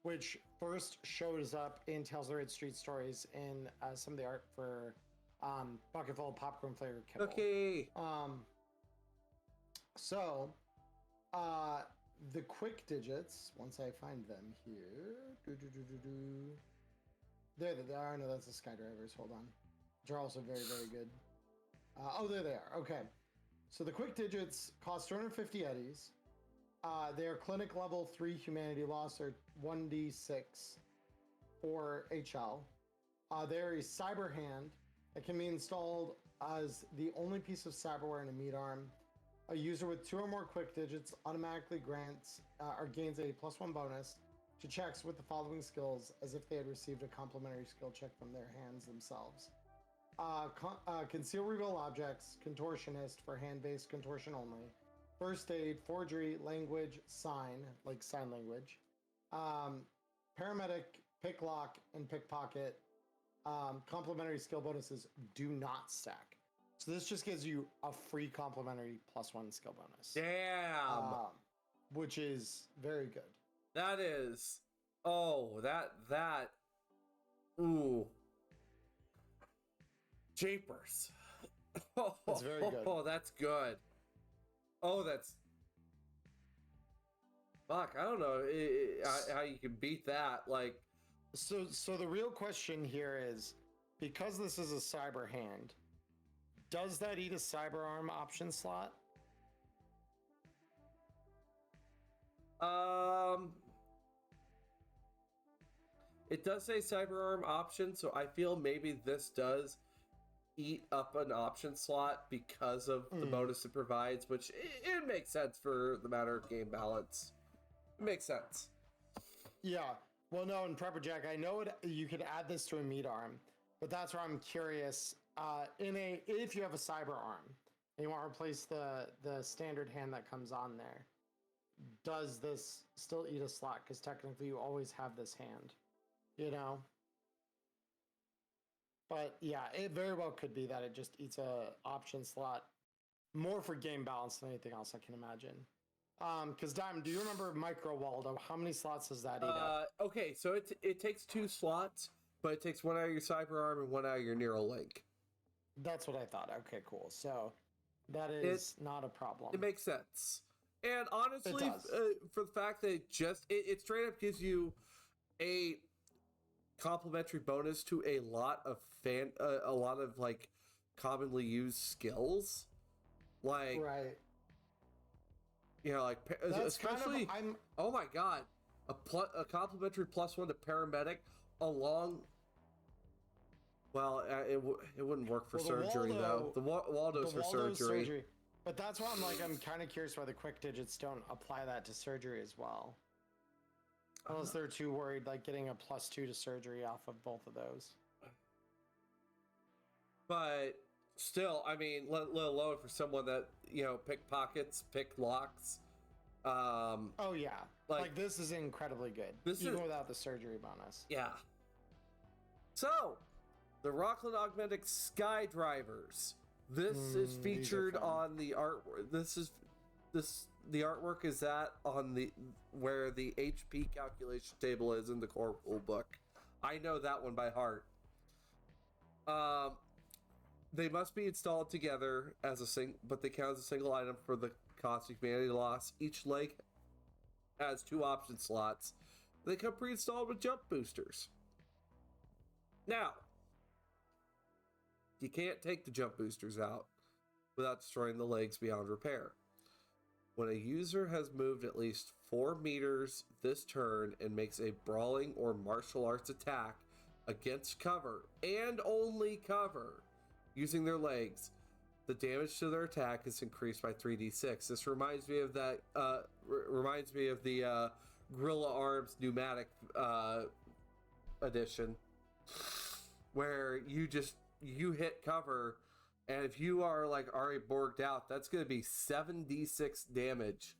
which first shows up in Tales of the Red Street Stories in some of the art for Bucketful of Popcorn Flavored Kibble. Okay. So The quick digits, once I find them here. There they are. No, that's the Skydrivers. Hold on. Which are also very, very good. Oh, there they are. Okay. So the quick digits cost 250 eddies. They are clinic level 3 humanity loss or 1d6 or HL. They're a cyber hand that can be installed as the only piece of cyberware in a meat arm. A user with 2 or more quick digits automatically grants or gains a +1 bonus to checks with the following skills as if they had received a complementary skill check from their hands themselves. Conceal reveal objects, contortionist for hand-based contortion only, first aid, forgery, language, sign, like sign language, paramedic, pick lock, and pickpocket. Complementary skill bonuses do not stack. So this just gives you a free complementary +1 skill bonus. Damn. Which is very good. That is. Oh, that. Ooh. Japers. That's very good. Oh, that's good. Oh, that's. Fuck, I don't know how you can beat that. Like. So the real question here is, because this is a cyber hand, does that eat a cyber arm option slot? It does say cyber arm option, so I feel maybe this does eat up an option slot because of the bonus it provides, which it makes sense for the matter of game balance. It makes sense. Yeah. Well, no, in Prepper Jack, I know you could add this to a meat arm, but that's where I'm curious. If you have a cyber arm and you want to replace the standard hand that comes on there, does this still eat a slot? Because technically you always have this hand, you know? But yeah, it very well could be that it just eats a option slot more for game balance than anything else, I can imagine. Because Diamond, do you remember Micro Waldo? How many slots does that eat up? Okay, so it takes 2 slots, but it takes 1 out of your cyber arm and 1 out of your Neural Link. That's what I thought. Okay, cool. So that is not a problem. It makes sense. And honestly, for the fact that it straight up gives you a complimentary bonus to a lot of like commonly used skills, like right. You know, like That's especially oh my god, a complimentary +1 to paramedic along. Well, it wouldn't work for surgery though. The Waldo's for surgery. But that's why I'm kind of curious why the quick digits don't apply that to surgery as well. Unless they're too worried, like getting a +2 to surgery off of both of those. But still, I mean, let alone for someone that, you know, pickpockets, pick locks. Oh yeah, like this is incredibly good. Even without the surgery bonus. Yeah. So, the Rockland Augmented Skydrivers. This is featured on the artwork. The artwork is that on where the HP calculation table is in the core rule book. I know that one by heart. They must be installed together as but they count as a single item for the cost of humanity loss. Each leg has 2 option slots. They come pre-installed with jump boosters. Now, you can't take the jump boosters out without destroying the legs beyond repair. When a user has moved at least 4 meters this turn and makes a brawling or martial arts attack against cover, and only cover, using their legs, the damage to their attack is increased by 3d6. This reminds me of that. Reminds me of the Gorilla Arms pneumatic edition, where you hit cover, and if you are like already borged out, that's going to be 7d6 damage.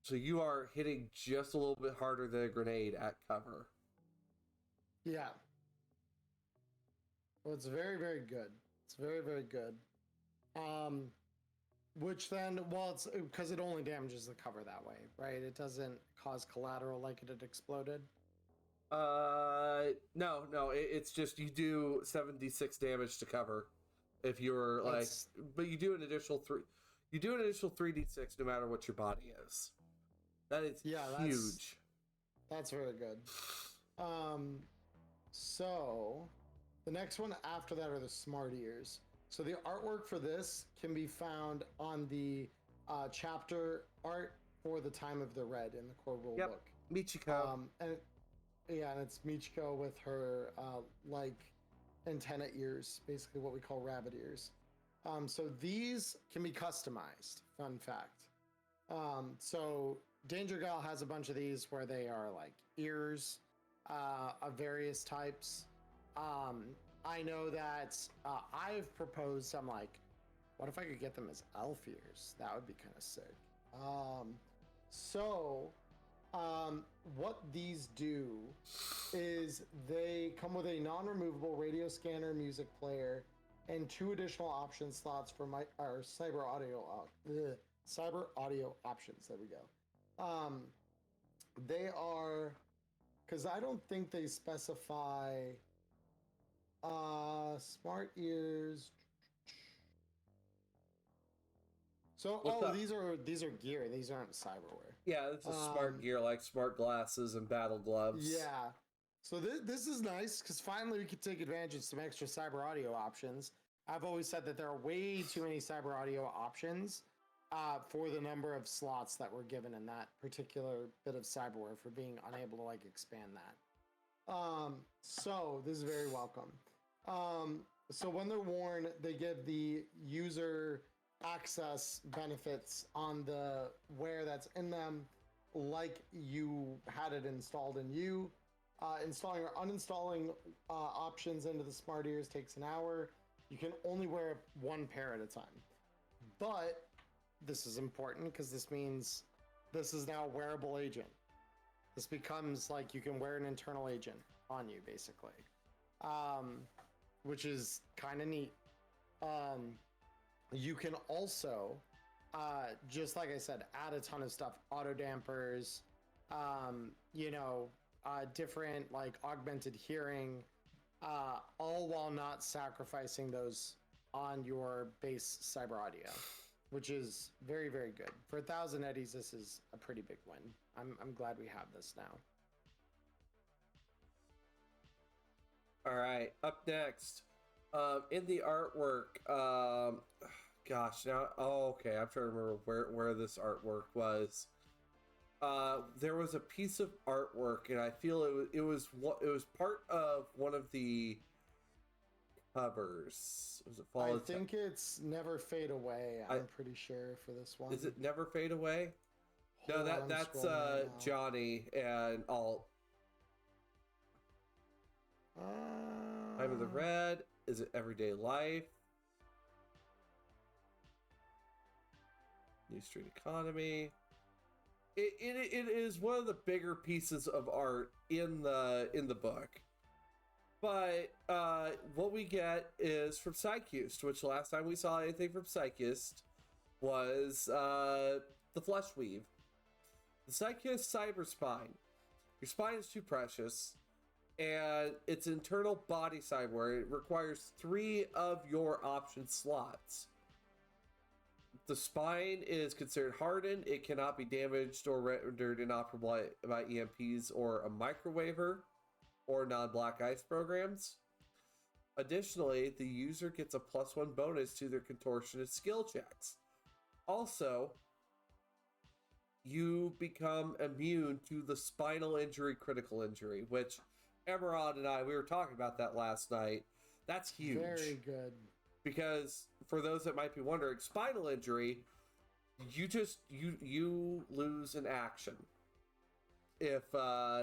So you are hitting just a little bit harder than a grenade at cover. Yeah. Well, it's very, very good. It's very, very good. Which then, well, it's because it only damages the cover that way, right? It doesn't cause collateral like it had exploded. No, it's just you do 7d6 damage to cover if you're but you do an additional 3. You do an initial 3d6 no matter what your body is. That is huge. That's very good. So the next one after that are the smart ears. So the artwork for this can be found on the chapter art for the Time of the Red in the core rule book. Michiko. And it's Michiko with her like antenna ears, basically what we call rabbit ears. So these can be customized. Fun fact. So Danger Gal has a bunch of these where they are like ears of various types. I know that I've proposed, I'm like, what if I could get them as elf ears? That would be kind of sick. What these do is they come with a non-removable radio scanner, music player, and 2 additional option slots for our cyber audio options. There we go. They are, because I don't think they specify smart ears. So these are gear. These aren't cyberware. Yeah, this is smart gear, like smart glasses and battle gloves. Yeah. So this is nice because finally we could take advantage of some extra cyber audio options. I've always said that there are way too many cyber audio options for the number of slots that were given in that particular bit of cyberware for being unable to like expand that. So this is very welcome. So when they're worn, they give the user access benefits on the wear that's in them, like you had it installed in you. Installing or uninstalling options into the smart ears takes an hour. You can only wear 1 pair at a time. But this is important because this means this is now a wearable agent. This becomes like you can wear an internal agent on you, basically, which is kind of neat. You can also, just like I said, add a ton of stuff, auto dampers, different like augmented hearing, all while not sacrificing those on your base cyber audio, which is very, very good. For 1,000 eddies, this is a pretty big win. I'm glad we have this now. All right, up next, in the artwork, okay, I'm trying to remember where this artwork was. There was a piece of artwork, and I feel it was part of one of the covers. Was it Fall? I think it's Never Fade Away. I'm pretty sure for this one. Is it Never Fade Away? No, that's Johnny and Alt. Time of the Red. Is it Everyday Life? New Street Economy. It is one of the bigger pieces of art in the book. But what we get is from Psychust, which last time we saw anything from Psychust was the Flesh Weave. The Psychust Cyber Spine. Your spine is too precious, and its internal body cyberware. It requires 3 of your option slots. The spine is considered hardened. It cannot be damaged or rendered inoperable by EMPs or a microwaver or non-black ice programs. Additionally, the user gets a +1 bonus to their contortionist skill checks. Also, you become immune to the spinal injury, critical injury, which Emmerron and we were talking about that last night. That's huge. Very good. Because for those that might be wondering, spinal injury, you lose an action if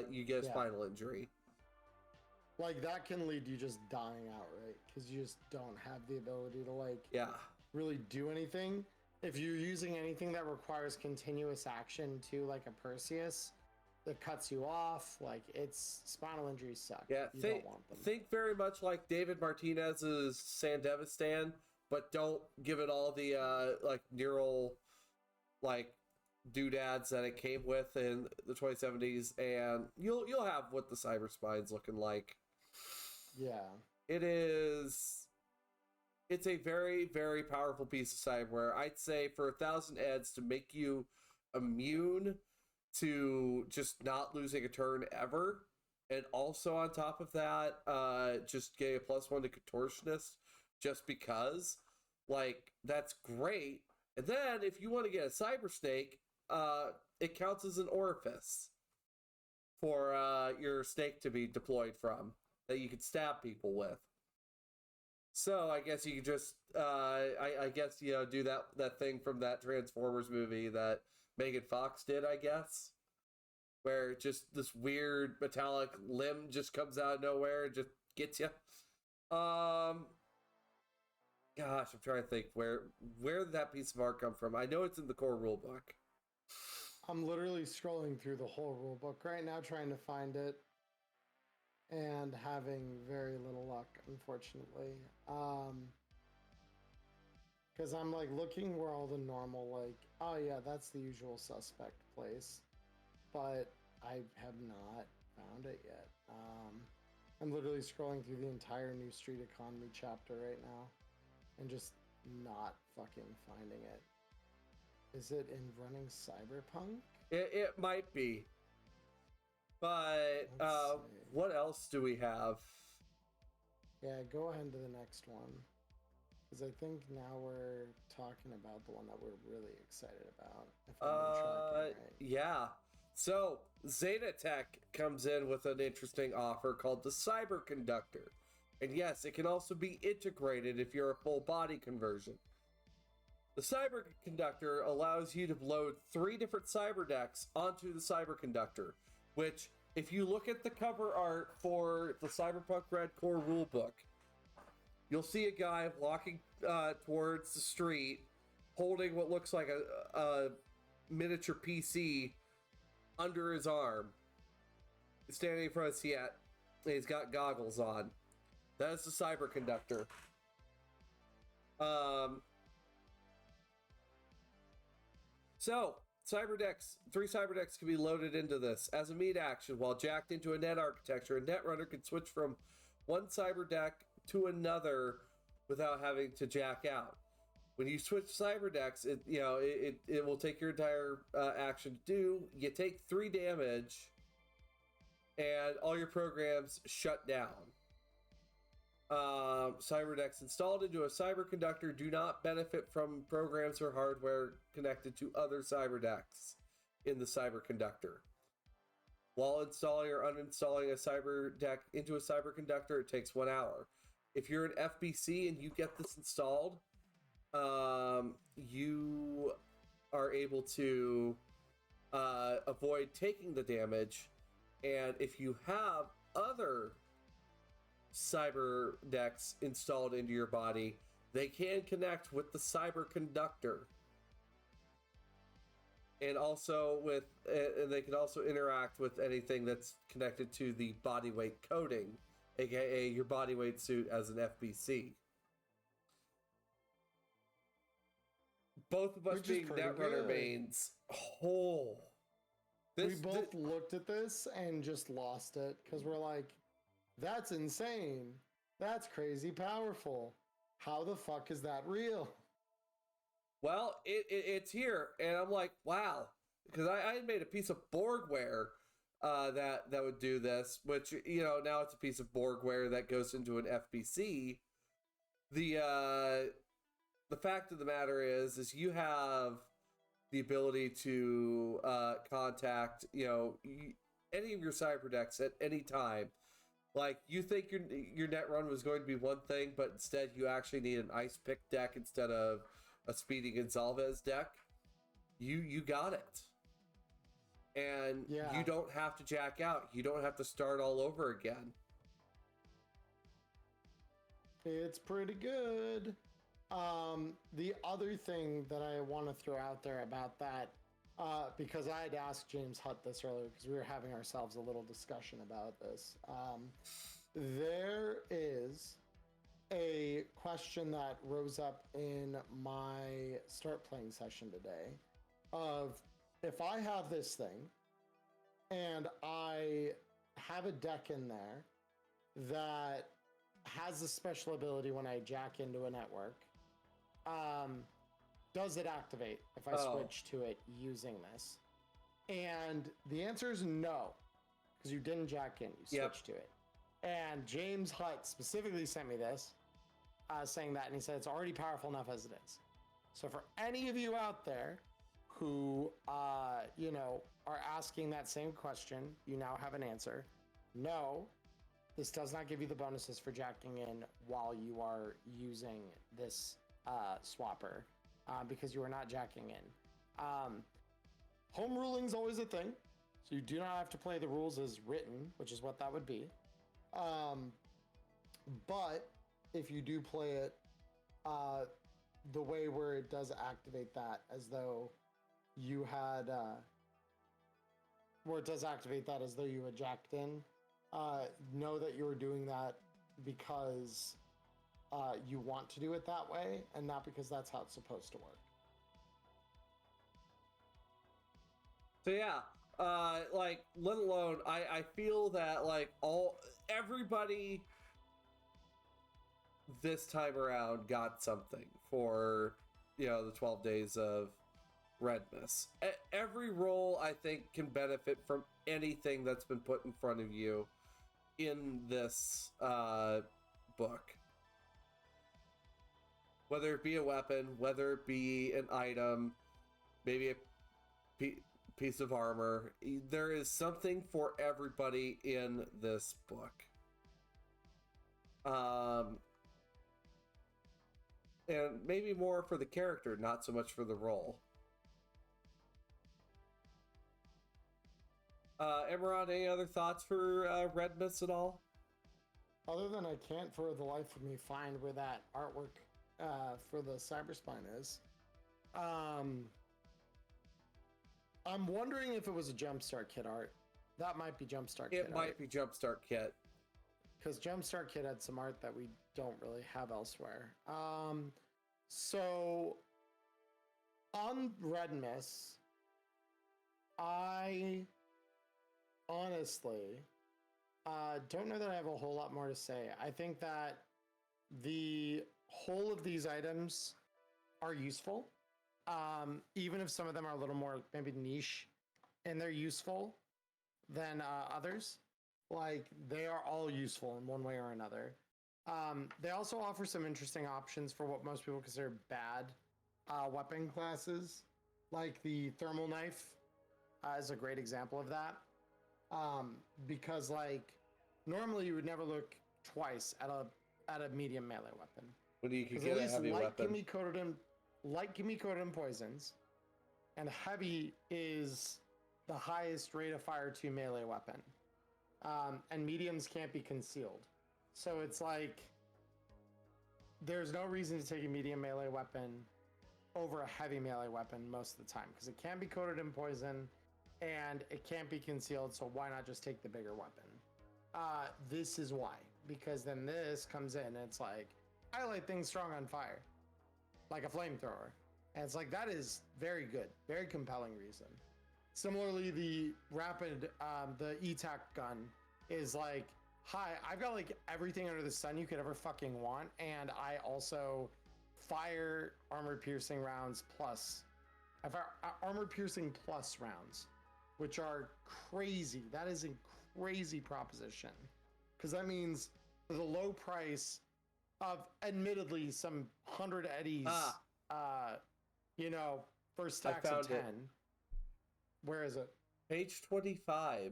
you get a spinal injury. Like that can lead you just dying outright because you just don't have the ability to really do anything. If you're using anything that requires continuous action to like a Perseus that cuts you off, like it's spinal injuries suck. Yeah, you don't want them. Think very much like David Martinez's Sandevistan, but don't give it all the like neural like doodads that it came with in the 2070s, and you'll have what the cyber spine's looking like. Yeah, it is it's a very, very powerful piece of cyberware. I'd say for 1,000 eds to make you immune to just not losing a turn ever, and also on top of that, just getting a +1 to contortionist just because, like, that's great. And then if you want to get a cyber snake, it counts as an orifice for your snake to be deployed from that you could stab people with. So I guess you could just, I guess, you know, do that thing from that Transformers movie that Megan Fox did, I guess, where just this weird metallic limb just comes out of nowhere and just gets you. Gosh, I'm trying to think where did that piece of art come from? I know it's in the core rulebook. I'm literally scrolling through the whole rulebook right now trying to find it and having very little luck, unfortunately. Because I'm like looking where all the normal, like, oh yeah, that's the usual suspect place, but I have not found it yet. I'm literally scrolling through the entire New Street Economy chapter right now and just not fucking finding it. Is it in Running Cyberpunk? It might be. But what else do we have? Yeah, go ahead to the next one. Because I think now we're talking about the one that we're really excited about. If I'm tracking right. Yeah. So Zetatech comes in with an interesting offer called the Cyberconductor. And yes, it can also be integrated if you're a full body conversion. The Cyberconductor allows you to load 3 different cyber decks onto the Cyberconductor, which, if you look at the cover art for the Cyberpunk RED core rulebook, you'll see a guy walking towards the street holding what looks like a miniature PC under his arm, standing in front of Siet, and he's got goggles on. That is the Cyberconductor. So, cyber decks, 3 cyber decks can be loaded into this. As a meat action, while jacked into a net architecture, a netrunner can switch from one cyber deck to another without having to jack out. When you switch cyber decks, it will take your entire action to do. You take 3 damage, and all your programs shut down. Cyber decks installed into a cyberconductor do not benefit from programs or hardware connected to other cyber decks in the cyberconductor. While installing or uninstalling a cyber deck into a cyberconductor, it takes 1 hour. If you're an FBC and you get this installed, you are able to avoid taking the damage. And if you have other cyber decks installed into your body, they can connect with the cyberconductor, and also and they can also interact with anything that's connected to the bodyweight coding, aka your bodyweight suit as an FBC. Both of us being Netrunner mains. We both looked at this and just lost it because we're like, that's insane. That's crazy powerful. How the fuck is that real? Well, it's here, and I'm like, wow, because I had made a piece of Borgware that would do this, which, you know, now it's a piece of Borgware that goes into an FBC. The fact of the matter is you have the ability to contact, you know, any of your cyber decks at any time. Like, you think your net run was going to be one thing, but instead you actually need an Ice Pick deck instead of a Speedy Gonzalez deck. You got it. And you don't have to jack out. You don't have to start all over again. It's pretty good. The other thing that I want to throw out there about that, because I had asked James Hutt this earlier because we were having ourselves a little discussion about this. There is a question that rose up in my StartPlaying session today of, if I have this thing and I have a deck in there that has a special ability when I jack into a network. Does it activate if I switch to it using this? And the answer is no, because you didn't jack in, you switched to it. And James Hutt specifically sent me this, saying that, and he said it's already powerful enough as it is. So for any of you out there who, you know, are asking that same question, you now have an answer. No, this does not give you the bonuses for jacking in while you are using this swapper, because you are not jacking in. Home ruling is always a thing, so you do not have to play the rules as written, which is what that would be. But if you do play it the way where it does activate that as though you had, where it does activate that as though you had jacked in, know that you were doing that because you want to do it that way and not because that's how it's supposed to work. So yeah, like, let alone, I feel that, like, everybody this time around got something for, you know, the 12 days of Redmas. Every role, I think, can benefit from anything that's been put in front of you in this book. Whether it be a weapon, whether it be an item, maybe a piece of armor, there is something for everybody in this book. And maybe more for the character, not so much for the role. Emmerron, any other thoughts for Redmas at all? Other than I can't for the life of me find where that artwork for the Cyberspine is. I'm wondering if it was a Jumpstart Kit art. That might be Jumpstart Kit art. It might be Jumpstart Kit. Because Jumpstart Kit had some art that we don't really have elsewhere. So on Redmas, I honestly don't know that I have a whole lot more to say. I think that the whole of these items are useful. Even if some of them are a little more maybe niche and they're useful than others. Like, they are all useful in one way or another. They also offer some interesting options for what most people consider bad weapon classes. Like the thermal knife is a great example of that. Because, like, normally you would never look twice at a medium melee weapon. When you could get a heavy weapon. Light can be coated in poisons, and heavy is the highest rate of fire to melee weapon. And mediums can't be concealed. So it's like, there's no reason to take a medium melee weapon over a heavy melee weapon most of the time, because it can't be coated in poison and it can't be concealed, so why not just take the bigger weapon? This is why, because then this comes in and it's like, I light things strong on fire, like a flamethrower. And it's like, that is very good, very compelling reason. Similarly, the rapid, the ETAC gun is like, hi, I've got like everything under the sun you could ever fucking want, and I also fire armor piercing rounds plus. I fire armor piercing plus rounds, which are crazy. That is a crazy proposition, because that means for the low price of admittedly some 100 eddies, you know, for stacks of 10. Where is it? Page 25,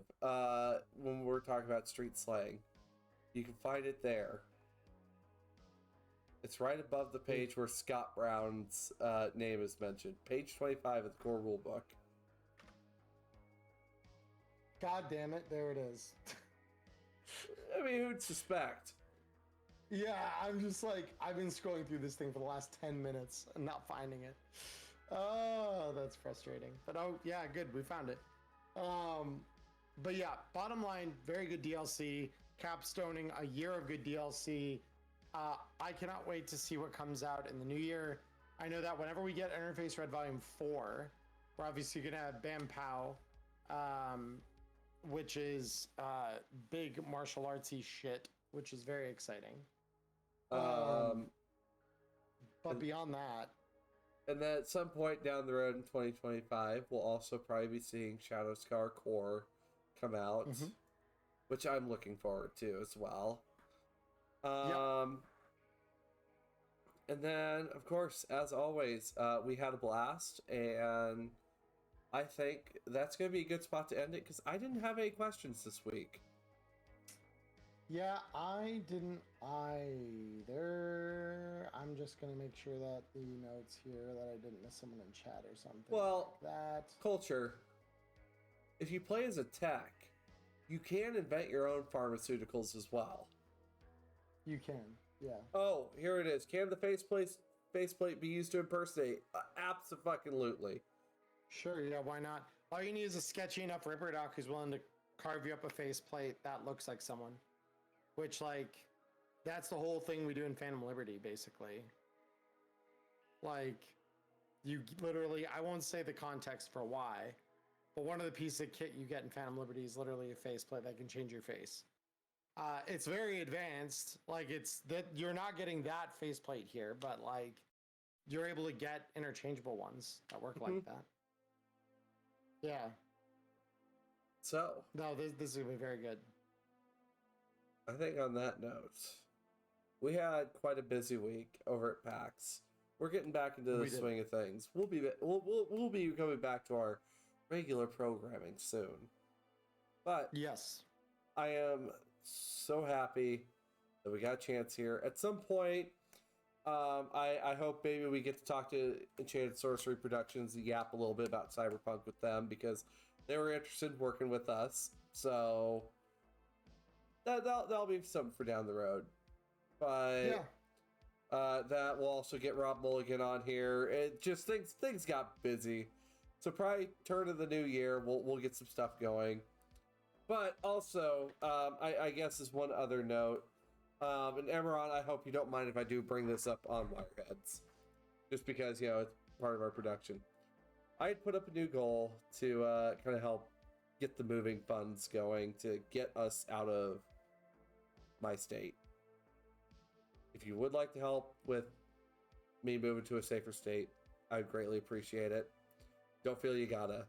when we're talking about street slang. You can find it there. It's right above the page where Scott Brown's name is mentioned. Page 25 of the core rulebook. God damn it, there it is. I mean, who'd suspect? Yeah, I'm just like, I've been scrolling through this thing for the last 10 minutes and not finding it. Oh, that's frustrating. But oh, yeah, good, we found it. But yeah, bottom line, very good DLC, capstoning a year of good DLC. I cannot wait to see what comes out in the new year. I know that whenever we get Interface Red Volume 4, we're obviously going to have Bam Pow, which is big martial artsy shit, which is very exciting. Um, But beyond that, and then at some point down the road in 2025, we'll also probably be seeing Shadowscar Core come out, which I'm looking forward to as well. And then, of course, as always, we had a blast, and I think that's going to be a good spot to end it, because I didn't have any questions this week. yeah, I didn't either. I'm just going to make sure that the notes here that I didn't miss someone in chat or something. Well, like that. Culture, if you play as a tech, you can invent your own pharmaceuticals as well. You can, yeah. Oh, here it is. Can the faceplate be used to impersonate? Abso-fucking-lutely. Sure, yeah, why not? All you need is a sketchy enough Ripper Doc who's willing to carve you up a faceplate that looks like someone. Which, like, that's the whole thing we do in Phantom Liberty, basically. Like, you literally, I won't say the context for why, but one of the pieces of kit you get in Phantom Liberty is literally a faceplate that can change your face. It's very advanced. Like, it's that you're not getting that faceplate here, but like, you're able to get interchangeable ones that work like that. Yeah. So, no, this is gonna be very good. I think on that note, we had quite a busy week over at PAX. We're getting back into the swing of things. We'll be coming back to our regular programming soon. But yes, I am so happy that we got a chance here. At some point, I hope maybe we get to talk to Enchanted Sorcery Productions and yap a little bit about Cyberpunk with them, because they were interested in working with us. So that'll be something for down the road. But that will also get Rob Mulligan on here. It just things got busy. So probably turn of the new year, we'll get some stuff going. But also, I guess as one other note, and Emmerron, I hope you don't mind if I do bring this up on Wireheads, just because, you know, it's part of our production. I had put up a new goal to kind of help get the moving funds going to get us out of my state. If you would like to help with me moving to a safer state, I'd greatly appreciate it. Don't feel you gotta.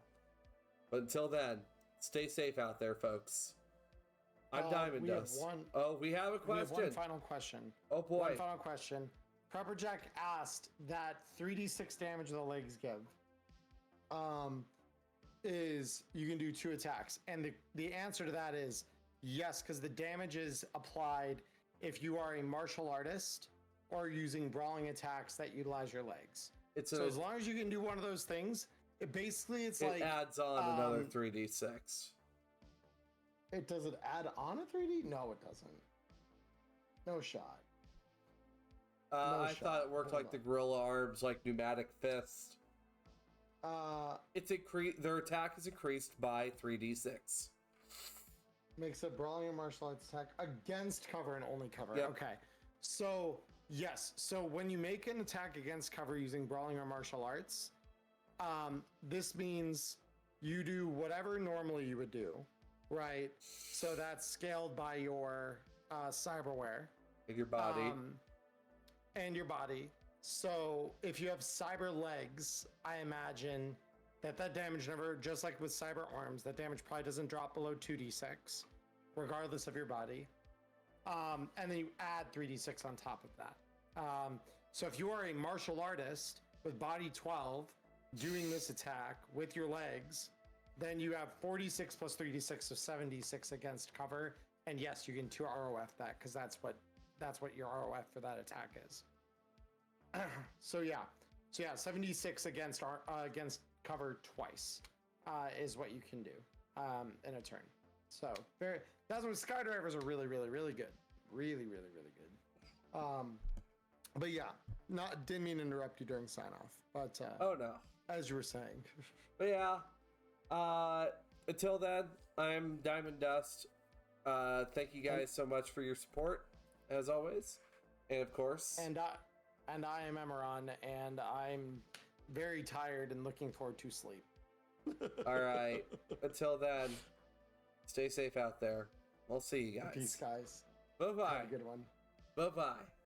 But until then, stay safe out there, folks. I'm Diamond Dust. We have a question. We have one final question. Oh boy. One final question. Prepper Jack asked that 3d6 damage the legs give. Is you can do 2 attacks. And the answer to that is yes, because the damage is applied if you are a martial artist or using brawling attacks that utilize your legs. So as long as you can do one of those things, it adds on another 3d6. Does it add on a 3D? No, it doesn't. No shot. I thought it worked like the gorilla arms, like pneumatic fist. Their attack is increased by 3d6. Makes a brawling and martial arts attack against cover and only cover. Yep. Okay. So yes. So when you make an attack against cover using brawling or martial arts, this means you do whatever normally you would do, right? So that's scaled by your cyberware. And your body. And your body. So if you have cyber legs, I imagine that damage never, just like with cyber arms, that damage probably doesn't drop below 2d6, regardless of your body. And then you add 3d6 on top of that. So if you are a martial artist with body 12 doing this attack with your legs, then you have 46 plus 3d6, so 76 against cover. And yes, you can 2 ROF that, because that's what your ROF for that attack is. So yeah, 76 against cover twice is what you can do in a turn. So that's when skydivers are really, really, really good. Really, really, really good. But yeah, didn't mean to interrupt you during sign off. But oh no, as you were saying. But yeah, until then, I'm Diamond Dust. Thank you guys so much for your support, as always, and of course. And I am Emmerron, and I'm very tired and looking forward to sleep. All right. Until then, stay safe out there. We'll see you guys. Peace, guys. Bye-bye. Have a good one. Bye-bye.